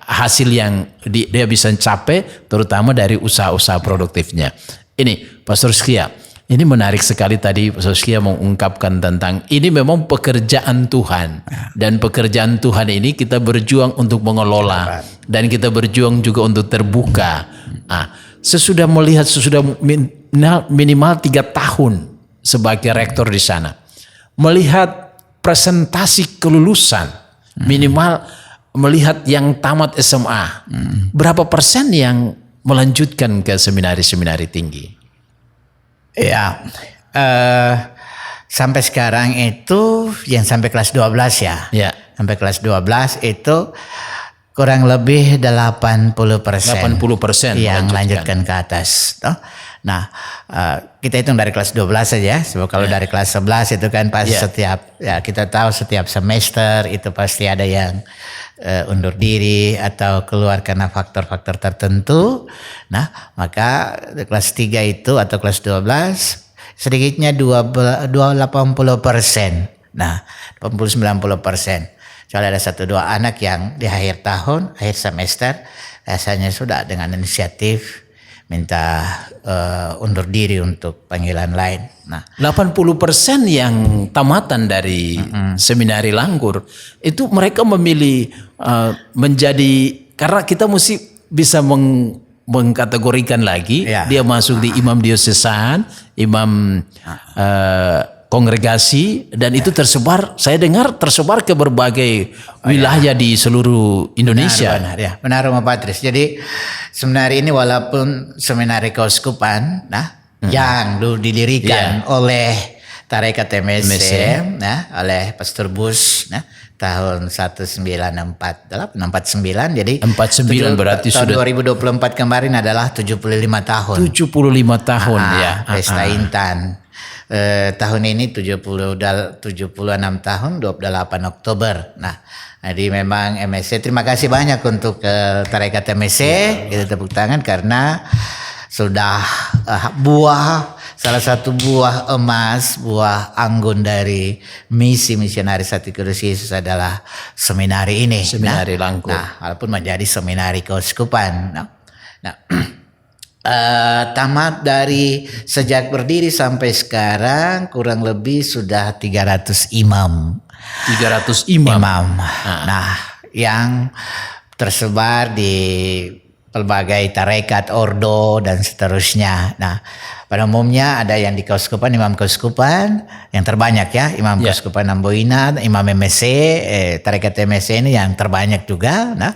hasil yang dia bisa capai terutama dari usaha-usaha produktifnya. Ini Pastor Skia, ini menarik sekali tadi Pastor Skia mengungkapkan tentang ini memang pekerjaan Tuhan, dan pekerjaan Tuhan ini kita berjuang untuk mengelola dan kita berjuang juga untuk terbuka. Sesudah minimal 3 tahun sebagai rektor di sana, melihat presentasi kelulusan, minimal melihat yang tamat SMA, berapa persen yang melanjutkan ke seminari-seminari tinggi? Ya, sampai sekarang itu yang sampai kelas 12 ya. Sampai kelas 12 itu kurang lebih 80% yang melanjutkan ke atas. Nah, kita hitung dari kelas 12 saja, sebab kalau dari kelas 11 itu kan pas kita tahu setiap semester itu pasti ada yang undur diri atau keluar karena faktor-faktor tertentu. Nah, maka kelas 3 itu atau kelas 12 sedikitnya 80%. Nah, 80-90%. Soalnya ada 1-2 anak yang di akhir tahun, akhir semester rasanya sudah dengan inisiatif minta undur diri untuk panggilan lain. Nah, 80% yang tamatan dari seminari Langgur itu mereka memilih menjadi, karena kita mesti bisa mengkategorikan lagi, dia masuk di imam diosesan, imam kongregasi, dan itu tersebar, saya dengar tersebar ke berbagai wilayah di seluruh Indonesia. Benar Pak Patris. Jadi seminari ini walaupun seminari keuskupan, yang dulu didirikan oleh Tarekat MSC, oleh Pastor Bush, tahun 1949, jadi 49 berarti tahun sudah 2024 kemarin adalah 75 tahun. 75 tahun Pesta Intan. Tahun ini 76 tahun, 28 Oktober. Nah, Jadi memang MSC, terima kasih banyak untuk Tarekat MSC, kita tepuk tangan karena sudah salah satu buah emas, buah anggun dari misi misionaris Hati Kudus Yesus adalah seminari ini. Seminari Langgur. Nah, walaupun menjadi seminari keuskupan. Tamat dari sejak berdiri sampai sekarang kurang lebih sudah 300 imam. 300 imam. Nah, yang tersebar di pelbagai tarekat, ordo dan seterusnya. Nah, pada umumnya ada yang di keuskupan, imam keuskupan yang terbanyak ya, imam keuskupan Amboina, imam MSC, tarekat MSC ini yang terbanyak juga. Nah,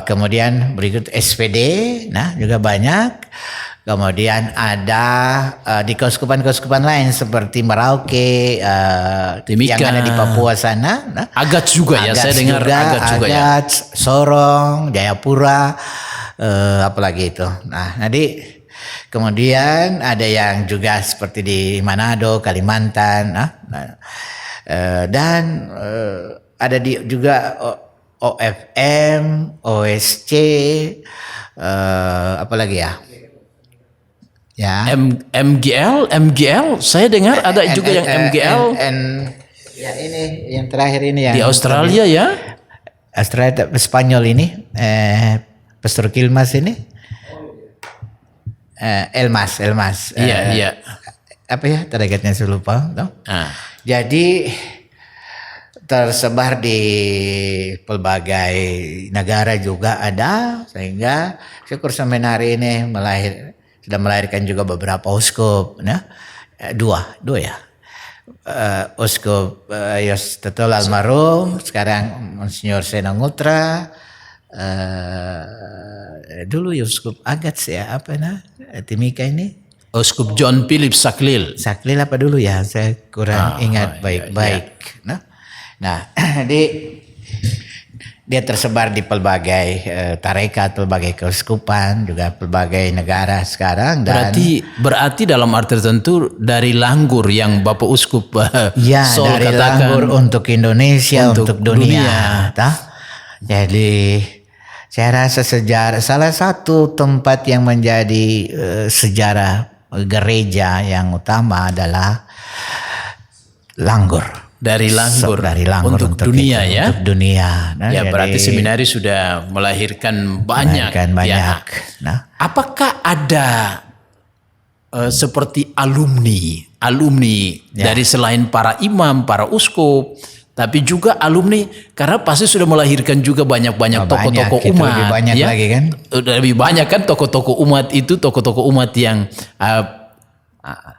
kemudian berikut SPD, nah juga banyak. Kemudian ada di keuskupan-keuskupan lain seperti Merauke, Timika, yang ada di Papua sana. Nah, Agats juga ya, saya dengar Agats juga ya. Sorong, Jayapura, apalagi itu. Nah, nanti kemudian ada yang juga seperti di Manado, Kalimantan, dan ada juga OFM, OSC, apalagi ya? Ya. MGL, saya dengar ada juga yang MGL. Ya ini yang terakhir ini yang di Australia ya. Australia Spanyol ini, Pastor Kilmas ini. Elmas. Iya. Apa ya targetnya saya lupa. Jadi tersebar di pelbagai negara juga ada, sehingga syukur seminari ini sudah melahirkan juga beberapa uskup, nah dua ya, uskup Yos Tetol almarhum, sekarang Monsignor Senangutra, dulu uskup Agats ya, Timika ini, uskup John Philip Saklil apa dulu ya, saya kurang ingat baik-baik. Nah, dia tersebar di pelbagai tarekat, pelbagai keuskupan, juga pelbagai negara sekarang. Dan berarti dalam arti tertentu dari Langgur yang Bapak Uskup Sol dari katakan, Langgur untuk Indonesia, untuk dunia. Jadi saya rasa salah satu tempat yang menjadi sejarah gereja yang utama adalah Langgur. Dari Langgur untuk dunia ya. Untuk dunia. Nah, ya berarti seminari sudah melahirkan banyak. Ya. Nah, apakah ada seperti alumni dari selain para imam, para uskup, tapi juga alumni karena pasti sudah melahirkan juga banyak tokoh-tokoh umat. Lebih banyak ya? lagi kan? Lebih banyak kan tokoh-tokoh umat itu, tokoh-tokoh umat yang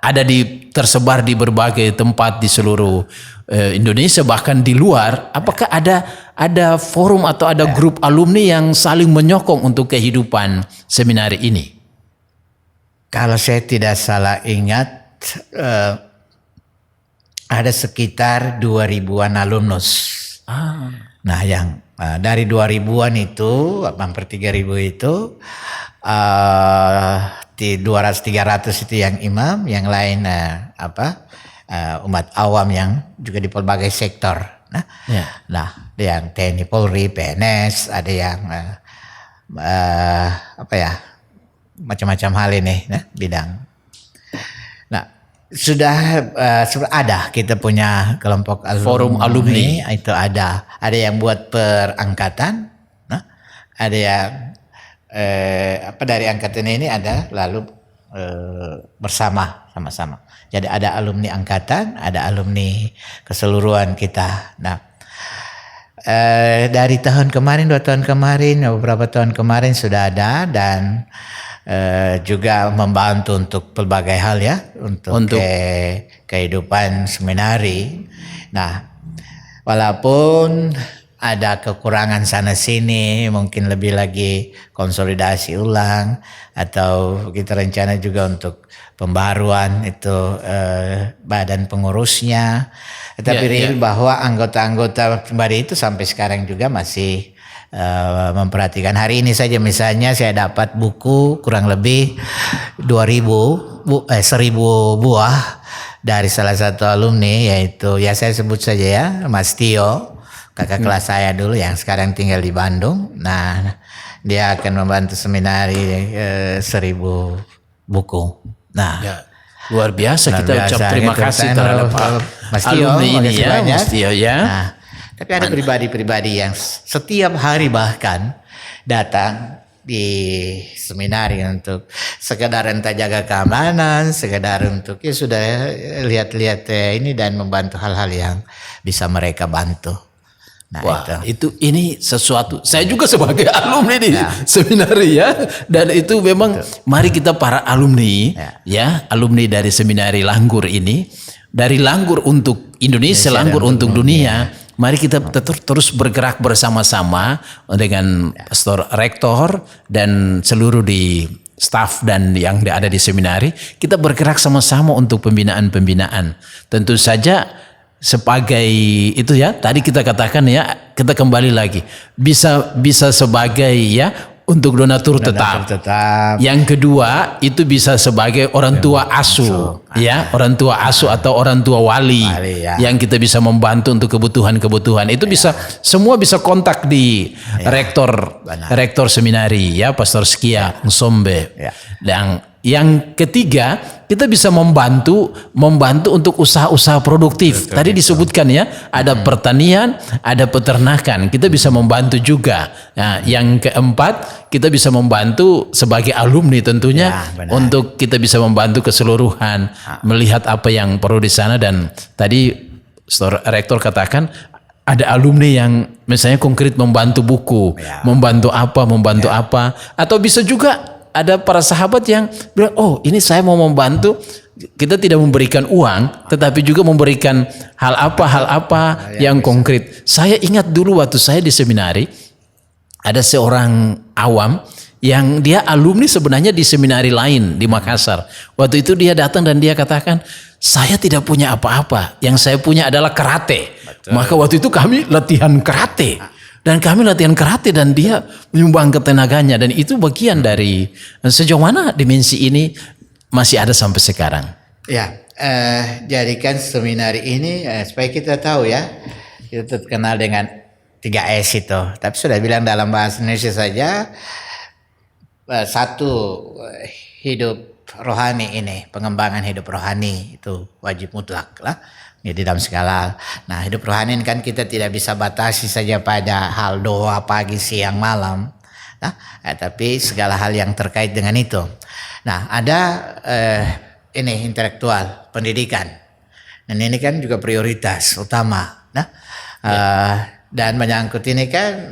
ada tersebar di berbagai tempat di seluruh Indonesia, bahkan di luar. Apakah ada forum atau ada grup alumni yang saling menyokong untuk kehidupan seminari ini? Kalau saya tidak salah ingat, ada sekitar 2.000-an alumnus. Nah, yang dari 2.000-an itu, hampir 3.000 itu, 200-300 itu yang imam, yang lain umat awam yang juga di pelbagai sektor. Nah, ada yang TNI Polri, PNS, ada yang macam-macam hal ini, bidang. Nah, sudah ada kita punya kelompok alumni, forum alumni itu ada yang buat perangkatan, ada yang dari angkatan ini ada lalu sama-sama. Jadi ada alumni angkatan, ada alumni keseluruhan kita. Nah, dari tahun kemarin, 2 tahun kemarin, beberapa tahun kemarin sudah ada, dan juga membantu untuk pelbagai hal ya, untuk kehidupan seminari. Nah, walaupun ada kekurangan sana sini, mungkin lebih lagi konsolidasi ulang, atau kita rencana juga untuk pembaruan itu badan pengurusnya. Tapi real bahwa anggota-anggota pribadi itu sampai sekarang juga masih memperhatikan. Hari ini saja misalnya saya dapat buku kurang lebih 1.000 buah dari salah satu alumni, yaitu ya saya sebut saja ya Mas Tio kakak kelas saya dulu yang sekarang tinggal di Bandung. Nah, dia akan membantu seminari 1.000 buku. Nah, Ya, luar biasa luar kita ucap biasa terima gitu kasih kan. terhadap Mas Tio, alumni ini makasih ya, banyak. Mas Tio ya. Nah, tapi ada pribadi-pribadi yang setiap hari bahkan datang di seminari untuk sekedar entah jaga keamanan, sekedar untuk ya sudah lihat-lihat ini dan membantu hal-hal yang bisa mereka bantu. Nah, Wah, itu ini sesuatu. Saya juga sebagai alumni di seminari ya, dan itu memang mari kita para alumni ya, alumni dari seminari Langgur ini, dari Langgur untuk Indonesia, Langgur untuk dunia. Mari kita terus bergerak bersama-sama dengan pastor rektor dan seluruh di staf dan yang ada di seminari. Kita bergerak sama-sama untuk pembinaan-pembinaan. Tentu saja sebagai itu ya, tadi kita katakan ya, kita kembali lagi bisa sebagai ya untuk donatur tetap. Yang kedua itu bisa sebagai orang tua asuh ya, orang tua asuh atau orang tua wali ya, yang kita bisa membantu untuk kebutuhan-kebutuhan. Itu bisa semua bisa kontak di rektor seminari ya, Pastor Skia Nsombe. Dan yang ketiga, kita bisa membantu untuk usaha-usaha produktif. Tadi disebutkan ya, ada pertanian, ada peternakan. Kita bisa membantu juga. Nah, yang keempat, kita bisa membantu sebagai alumni tentunya untuk kita bisa membantu keseluruhan, melihat apa yang perlu di sana. Dan tadi rektor katakan ada alumni yang misalnya konkret membantu buku, membantu apa, atau bisa juga ada para sahabat yang bilang, oh ini saya mau membantu, kita tidak memberikan uang, tetapi juga memberikan hal apa yang konkret. Saya ingat dulu waktu saya di seminari, ada seorang awam yang dia alumni sebenarnya di seminari lain di Makassar. Waktu itu dia datang dan dia katakan, saya tidak punya apa-apa, yang saya punya adalah karate. Maka waktu itu kami latihan karate. Dan kami latihan karate dan dia menyumbang tenaganya, dan itu bagian dari sejauh mana dimensi ini masih ada sampai sekarang. Ya, jadikan seminari ini supaya kita tahu ya, kita terkenal dengan 3S itu. Tapi sudah bilang dalam bahasa Indonesia saja, satu hidup rohani ini, pengembangan hidup rohani itu wajib mutlak lah. Jadi dalam segala. Nah, hidup rohani kan kita tidak bisa batasi saja pada hal doa pagi, siang, malam. Nah, tapi segala hal yang terkait dengan itu. Nah, ada ini intelektual, pendidikan. Dan ini kan juga prioritas utama. Nah, dan menyangkut ini kan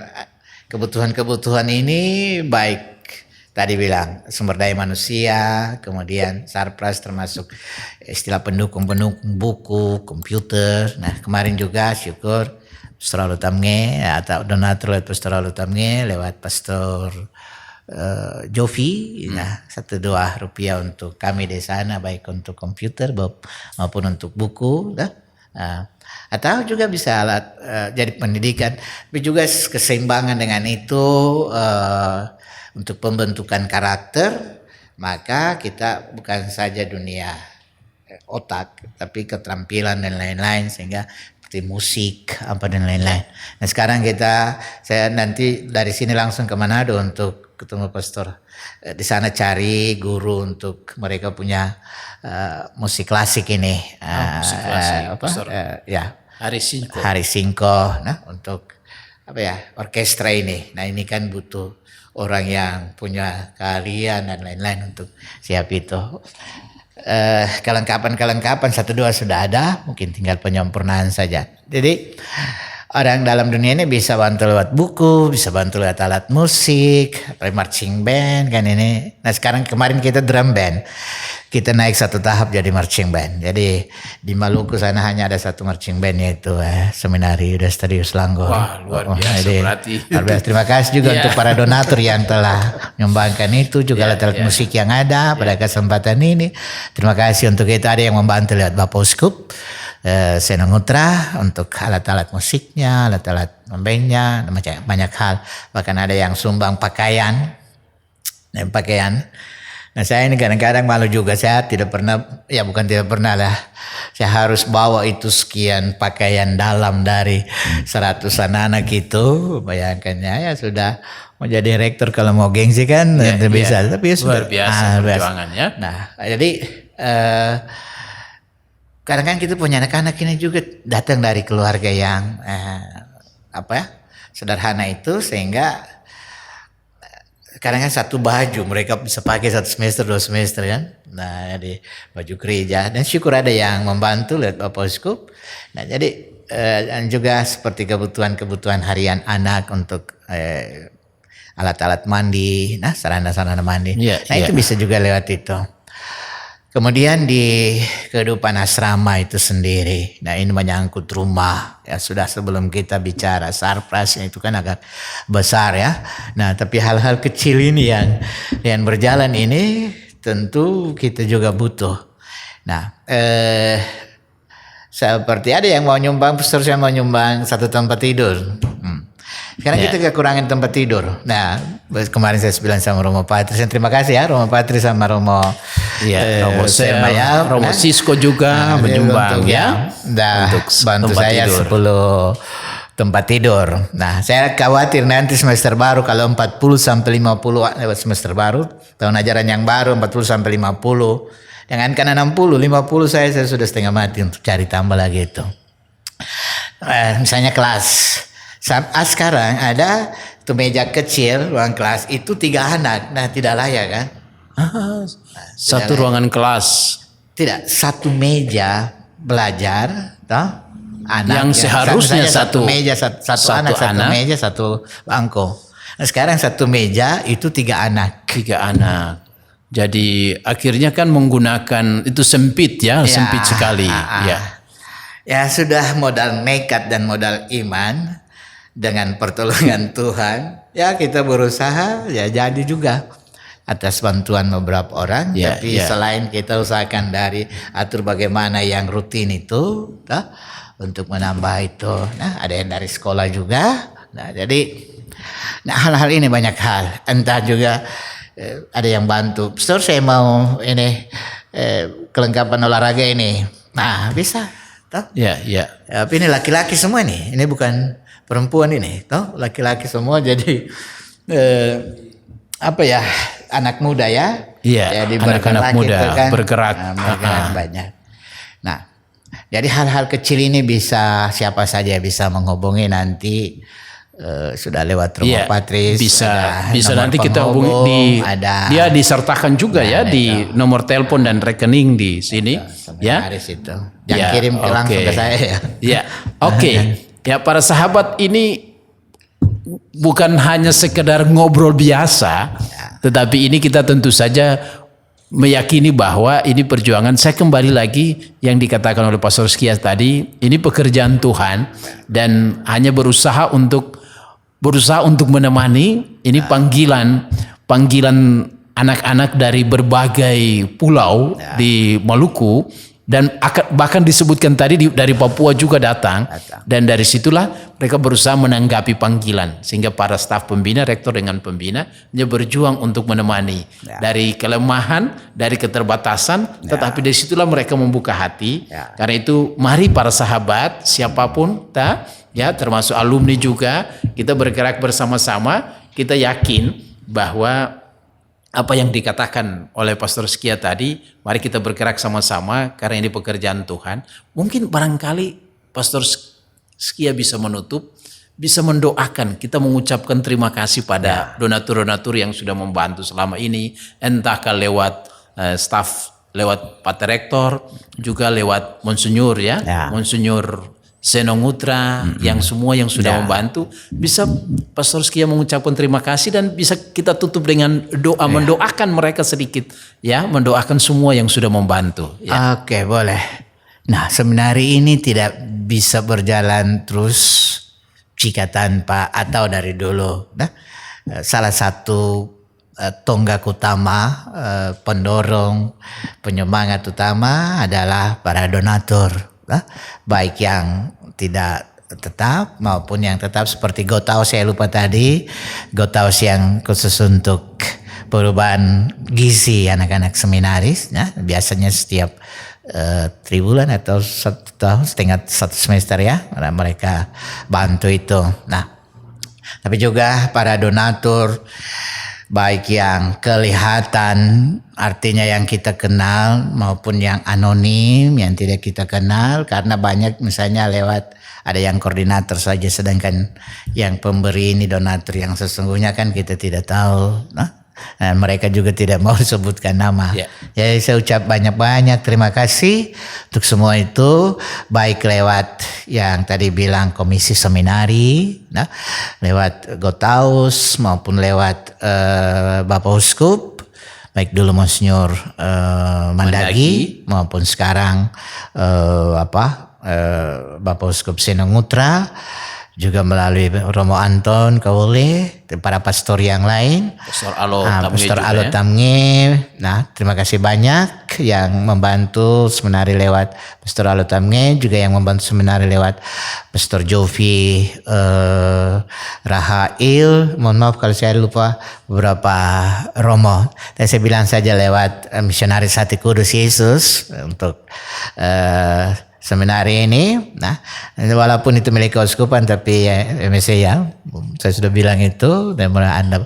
kebutuhan-kebutuhan ini baik tadi bilang sumber daya manusia, kemudian sarpras termasuk istilah pendukung-pendukung buku, komputer. Nah, kemarin juga syukur Pastor Alutamnge atau donatur lewat Pastor Alutamnge lewat Pastor Jovi, nah Rp1-2 untuk kami di sana, baik untuk komputer maupun untuk buku. Atau juga bisa alat jadi pendidikan, tapi juga keseimbangan dengan itu. Untuk pembentukan karakter, maka kita bukan saja dunia otak, tapi keterampilan dan lain-lain, sehingga seperti musik apa dan lain-lain. Nah, sekarang saya nanti dari sini langsung ke Manado untuk ketemu pastor. Di sana cari guru untuk mereka punya musik klasik ini. Musik klasik. Hari Singko. Nah, untuk orkestra ini. Nah, ini kan butuh orang yang punya keahlian dan lain-lain untuk siap itu. Kelengkapan 1-2 sudah ada, mungkin tinggal penyempurnaan saja. Jadi orang dalam dunia ini bisa bantu lewat buku, bisa bantu lewat alat musik, marching band kan ini. Nah, sekarang kemarin kita drum band. Kita naik satu tahap jadi marching band. Jadi di Maluku sana hanya ada satu marching band, yaitu Seminari Udastarius Langgur. Wah, luar biasa berarti. Luar biasa. Terima kasih juga untuk para donatur yang telah menyumbangkan itu, juga alat-alat musik yang ada pada kesempatan ini. Terima kasih untuk itu. Ada yang membantu lewat Bapak Uskup Senongutra untuk alat-alat musiknya, alat-alat membandnya, banyak hal. Bahkan ada yang sumbang pakaian. Nah saya ini kadang-kadang malu juga, saya tidak pernah, ya bukan tidak pernah lah, saya harus bawa itu sekian pakaian dalam dari 100 anak itu, bayangkannya ya sudah mau jadi rektor kalau mau gengsi kan bisa, tapi ya sudah luar biasa perjuangannya. Nah jadi kadang-kadang kita punya anak-anak ini juga datang dari keluarga yang sederhana itu, sehingga kadang-kadang satu baju mereka bisa pakai 1 semester 2 semester kan. Nah jadi baju gereja, dan syukur ada yang membantu lihat Bapak Uskup. Nah jadi dan juga seperti kebutuhan harian anak untuk alat-alat mandi, nah sarana-sarana mandi. Itu bisa juga lewat itu. Kemudian di kehidupan asrama itu sendiri, nah ini menyangkut rumah, ya sudah sebelum kita bicara sarpras itu kan agak besar ya. Nah tapi hal-hal kecil ini yang berjalan ini tentu kita juga butuh. Nah seperti ada yang mau nyumbang, pastor saya mau nyumbang 1 tempat tidur. Sekarang kita kekurangan tempat tidur. Nah, kemarin saya bilang sama Romo Patris, terima kasih ya Romo Patris sama Romo Romo Sisko juga menyumbang ya. Untuk bantu saya tidur. 10 tempat tidur. Nah, saya khawatir nanti semester baru kalau 40 sampai 50 lewat semester baru, tahun ajaran yang baru 40 sampai 50. Jangankan 60, 50 saya sudah setengah mati untuk cari tambah lagi itu. Misalnya kelas. Sekarang ada tuh meja kecil ruang kelas itu 3 anak, nah tidak layak kan? Satu ruangan kelas. Tidak, satu meja belajar, toh? Anak yang seharusnya satu meja satu anak, satu meja satu bangku. Nah, sekarang satu meja itu 3 anak. 3 anak. Jadi akhirnya kan menggunakan itu sempit ya sempit sekali. Ya sudah modal nekat dan modal iman. Dengan pertolongan Tuhan, ya kita berusaha ya jadi juga atas bantuan beberapa orang. Tapi selain kita usahakan dari atur bagaimana yang rutin itu, untuk menambah itu. Nah ada yang dari sekolah juga. Nah jadi, hal-hal ini banyak hal. Entah juga ada yang bantu. Pastor saya mau ini kelengkapan olahraga ini. Nah bisa. Tapi ini laki-laki semua nih. Ini bukan perempuan ini, toh laki-laki semua, jadi anak muda ya, jadi anak-anak muda kan, bergerak, banyak. Nah, jadi hal-hal kecil ini bisa siapa saja bisa menghubungi nanti. Sudah lewat Romo Patris, bisa nanti kita hubungi dia disertakan juga di nomor telepon dan rekening di sini itu. Jangan kirim langsung ke saya ya. Ya para sahabat, ini bukan hanya sekedar ngobrol biasa, tetapi ini kita tentu saja meyakini bahwa ini perjuangan. Saya kembali lagi yang dikatakan oleh Pastor Skia tadi, ini pekerjaan Tuhan dan hanya berusaha untuk menemani. Ini panggilan anak-anak dari berbagai pulau di Maluku. Dan bahkan disebutkan tadi dari Papua juga datang. Dan dari situlah mereka berusaha menanggapi panggilan. Sehingga para staf pembina, rektor dengan pembina, dia berjuang untuk menemani. Dari kelemahan, dari keterbatasan, tetapi dari situlah mereka membuka hati. Karena itu mari para sahabat, siapapun, termasuk alumni juga, kita bergerak bersama-sama. Kita yakin bahwa apa yang dikatakan oleh Pastor Skia tadi, mari kita bergerak sama-sama karena ini pekerjaan Tuhan. Mungkin barangkali Pastor Skia bisa menutup, bisa mendoakan, kita mengucapkan terima kasih pada donatur-donatur yang sudah membantu selama ini, entahkah lewat staf, lewat Pak Rektor, juga lewat Monsinyur Monsinyur Senongutra, yang semua yang sudah membantu. Bisa Pastor Skia mengucapkan terima kasih dan bisa kita tutup dengan doa, mendoakan mereka sedikit, mendoakan semua yang sudah membantu. Oke, boleh. Nah, seminari ini tidak bisa berjalan terus jika tanpa atau dari dulu. Nah, salah satu tonggak utama, pendorong, penyemangat utama adalah para donatur. Baik yang tidak tetap maupun yang tetap, seperti Gotaus saya lupa tadi, Gotaus yang khusus untuk perubahan gizi anak-anak seminaris. Nah, biasanya setiap 3 bulan atau 1 tahun setengah 1 semester ya mereka bantu itu. Nah, tapi juga para donatur baik yang kelihatan artinya yang kita kenal maupun yang anonim yang tidak kita kenal, karena banyak misalnya lewat ada yang koordinator saja sedangkan yang pemberi ini donatur yang sesungguhnya kan kita tidak tahu. Nah, mereka juga tidak mau disebutkan nama. Jadi saya ucap banyak-banyak terima kasih untuk semua itu, baik lewat yang tadi bilang komisi seminari, lewat Gotaus maupun lewat Bapak Uskup, baik dulu Monsinyur Mandagi maupun sekarang Bapak Uskup Senongutra, juga melalui Romo Anton Kaule, para pastor yang lain, Pastor Alo Tamnge. Nah, terima kasih banyak yang membantu seminari lewat Pastor Alo Tamnge, juga yang membantu seminari lewat Pastor Jovi Rahail. Mohon maaf kalau saya lupa beberapa Romo. Dan saya bilang saja lewat Misionaris Hati Kudus Yesus untuk seminari ini. Nah, walaupun itu milik keuskupan tapi MSC ya, saya sudah bilang itu, dan Anda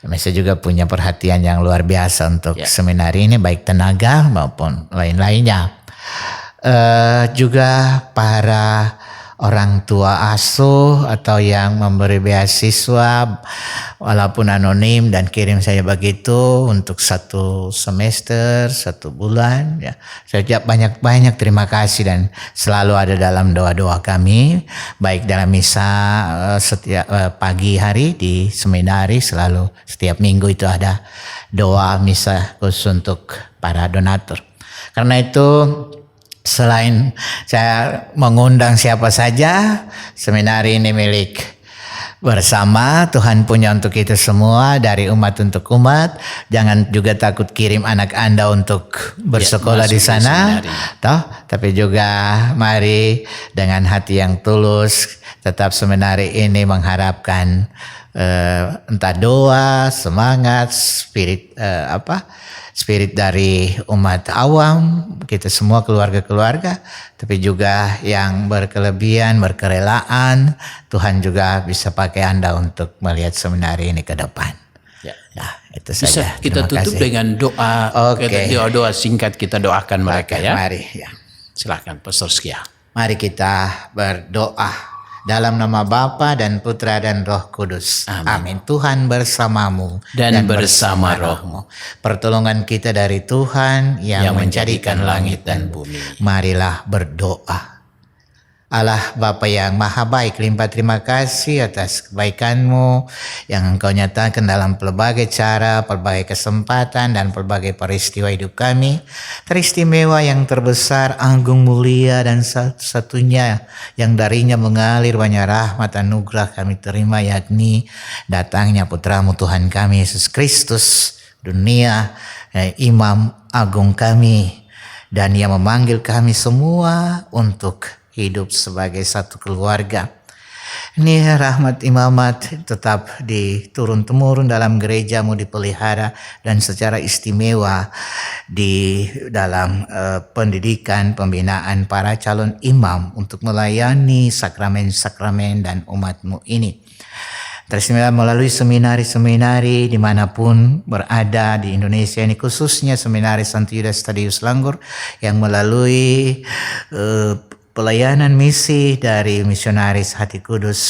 MSC juga punya perhatian yang luar biasa untuk seminari ini, baik tenaga maupun lain-lainnya. Juga para orang tua asuh atau yang memberi beasiswa walaupun anonim dan kirim saya begitu untuk 1 semester 1 bulan ya. Saya ucap banyak-banyak terima kasih dan selalu ada dalam doa-doa kami, baik dalam misa setiap pagi hari di seminari, selalu setiap minggu itu ada doa misa khusus untuk para donatur. Karena itu selain saya mengundang siapa saja, seminari ini milik bersama. Tuhan punya untuk kita semua, dari umat untuk umat. Jangan juga takut kirim anak Anda untuk bersekolah di sana, tapi juga mari dengan hati yang tulus tetap seminari ini mengharapkan entah doa, semangat, spirit dari umat awam, kita semua keluarga-keluarga, tapi juga yang berkelebihan, berkerelaan, Tuhan juga bisa pakai Anda untuk melihat seminari ini ke depan. Nah, itu saja. Bisa kita tutup dengan doa, doa singkat kita doakan mereka ya. Mari Silakan Pastor Skia. Mari kita berdoa. Dalam nama Bapa dan Putra dan Roh Kudus. Amin. Tuhan bersamamu dan bersama rohmu. Pertolongan kita dari Tuhan yang menjadikan langit dan bumi. Marilah berdoa. Allah Bapa yang Maha Baik, limpah terima kasih atas kebaikan-Mu yang Engkau nyatakan dalam pelbagai cara, pelbagai kesempatan, dan pelbagai peristiwa hidup kami. Teristimewa yang terbesar, agung, mulia, dan satu-satunya yang darinya mengalir banyak rahmat anugerah kami terima, yakni datangnya Putra-Mu Tuhan kami Yesus Kristus dunia, Imam Agung kami, dan Ia memanggil kami semua untuk hidup sebagai satu keluarga. Ini rahmat imamat tetap diturun-temurun dalam gereja-Mu, dipelihara dan secara istimewa di dalam pendidikan, pembinaan para calon imam untuk melayani sakramen-sakramen dan umat-Mu ini. Teristimewa melalui seminari-seminari dimanapun berada di Indonesia ini, khususnya Seminari Santo Yudas Tadius Langgur yang melalui pelayanan misi dari Misionaris Hati Kudus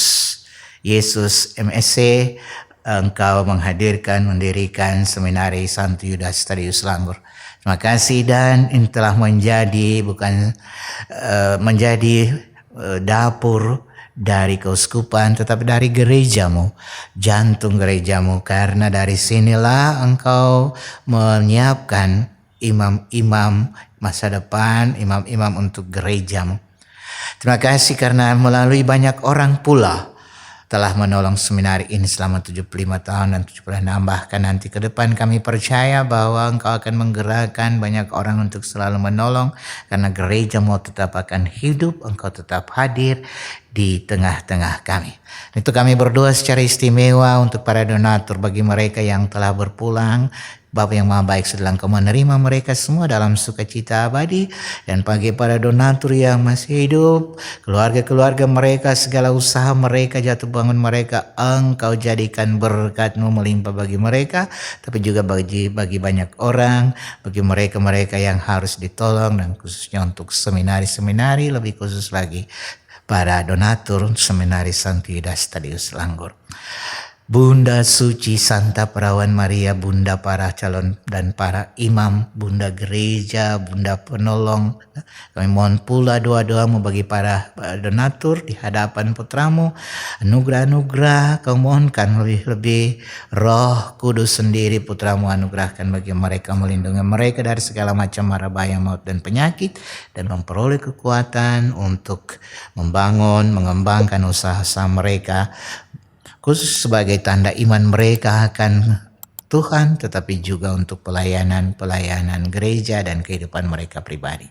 Yesus MSC, Engkau mendirikan Seminari Santo Yudas Tadius Langgur. Terima kasih, dan ini telah menjadi dapur dari keuskupan, tetapi dari gereja-Mu, jantung gereja-Mu, karena dari sinilah Engkau menyiapkan imam-imam masa depan, imam-imam untuk gereja-Mu. Terima kasih karena melalui banyak orang pula telah menolong seminari ini selama 75 tahun dan 76 bahkan nanti ke depan. Kami percaya bahwa Engkau akan menggerakkan banyak orang untuk selalu menolong, karena gereja mau tetap akan hidup, Engkau tetap hadir di tengah-tengah kami. Itu kami berdoa secara istimewa untuk para donatur, bagi mereka yang telah berpulang. Bapa yang Maha Baik, setelah Engkau menerima mereka semua dalam sukacita abadi, dan bagi para donatur yang masih hidup, keluarga-keluarga mereka, segala usaha mereka, jatuh bangun mereka, Engkau jadikan berkat-Mu melimpah bagi mereka, tapi juga bagi banyak orang, bagi mereka-mereka yang harus ditolong, dan khususnya untuk seminari-seminari, lebih khusus lagi para donatur Seminari Santo Yudas Tadius Langgur. Bunda Suci Santa Perawan Maria, Bunda para calon dan para imam, Bunda Gereja, Bunda Penolong, kami mohon pula doa-doamu bagi para donatur di hadapan putramu. Anugerah-anugerah Kau mohonkan, lebih-lebih Roh Kudus sendiri putramu anugerahkan bagi mereka, melindungi mereka dari segala macam mara bahaya, maut dan penyakit, dan memperoleh kekuatan untuk membangun, mengembangkan usaha-usaha mereka, khusus sebagai tanda iman mereka akan Tuhan, tetapi juga untuk pelayanan gereja dan kehidupan mereka pribadi.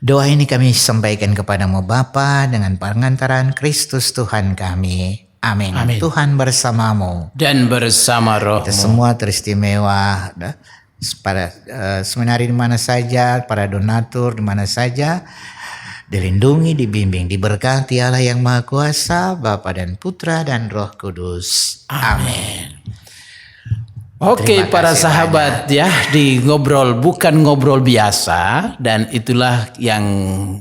Doa ini kami sampaikan kepadamu Bapa dengan pengantaran Kristus Tuhan kami. Amin. Amin. Tuhan bersamamu Dan bersama rohmu. kita semua teristimewa pada seminari di mana saja, para donatur di mana saja, dilindungi, dibimbing, diberkati Allah yang Maha Kuasa, Bapa dan Putra dan Roh Kudus. Amin. Oke, para sahabat ya, di ngobrol bukan ngobrol biasa, dan itulah yang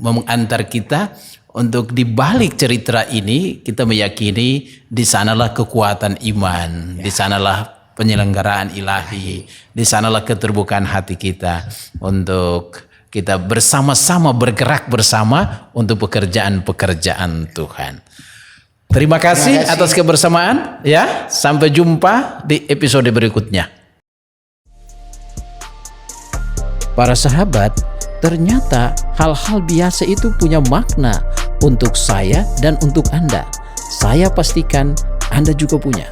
mengantar kita untuk di balik cerita ini kita meyakini di sanalah kekuatan iman, di sanalah penyelenggaraan ilahi, di sanalah keterbukaan hati kita untuk kita bersama-sama bergerak bersama untuk pekerjaan-pekerjaan Tuhan. Terima kasih atas kebersamaan ya. Sampai jumpa di episode berikutnya. Para sahabat, ternyata hal-hal biasa itu punya makna untuk saya dan untuk Anda. Saya pastikan Anda juga punya.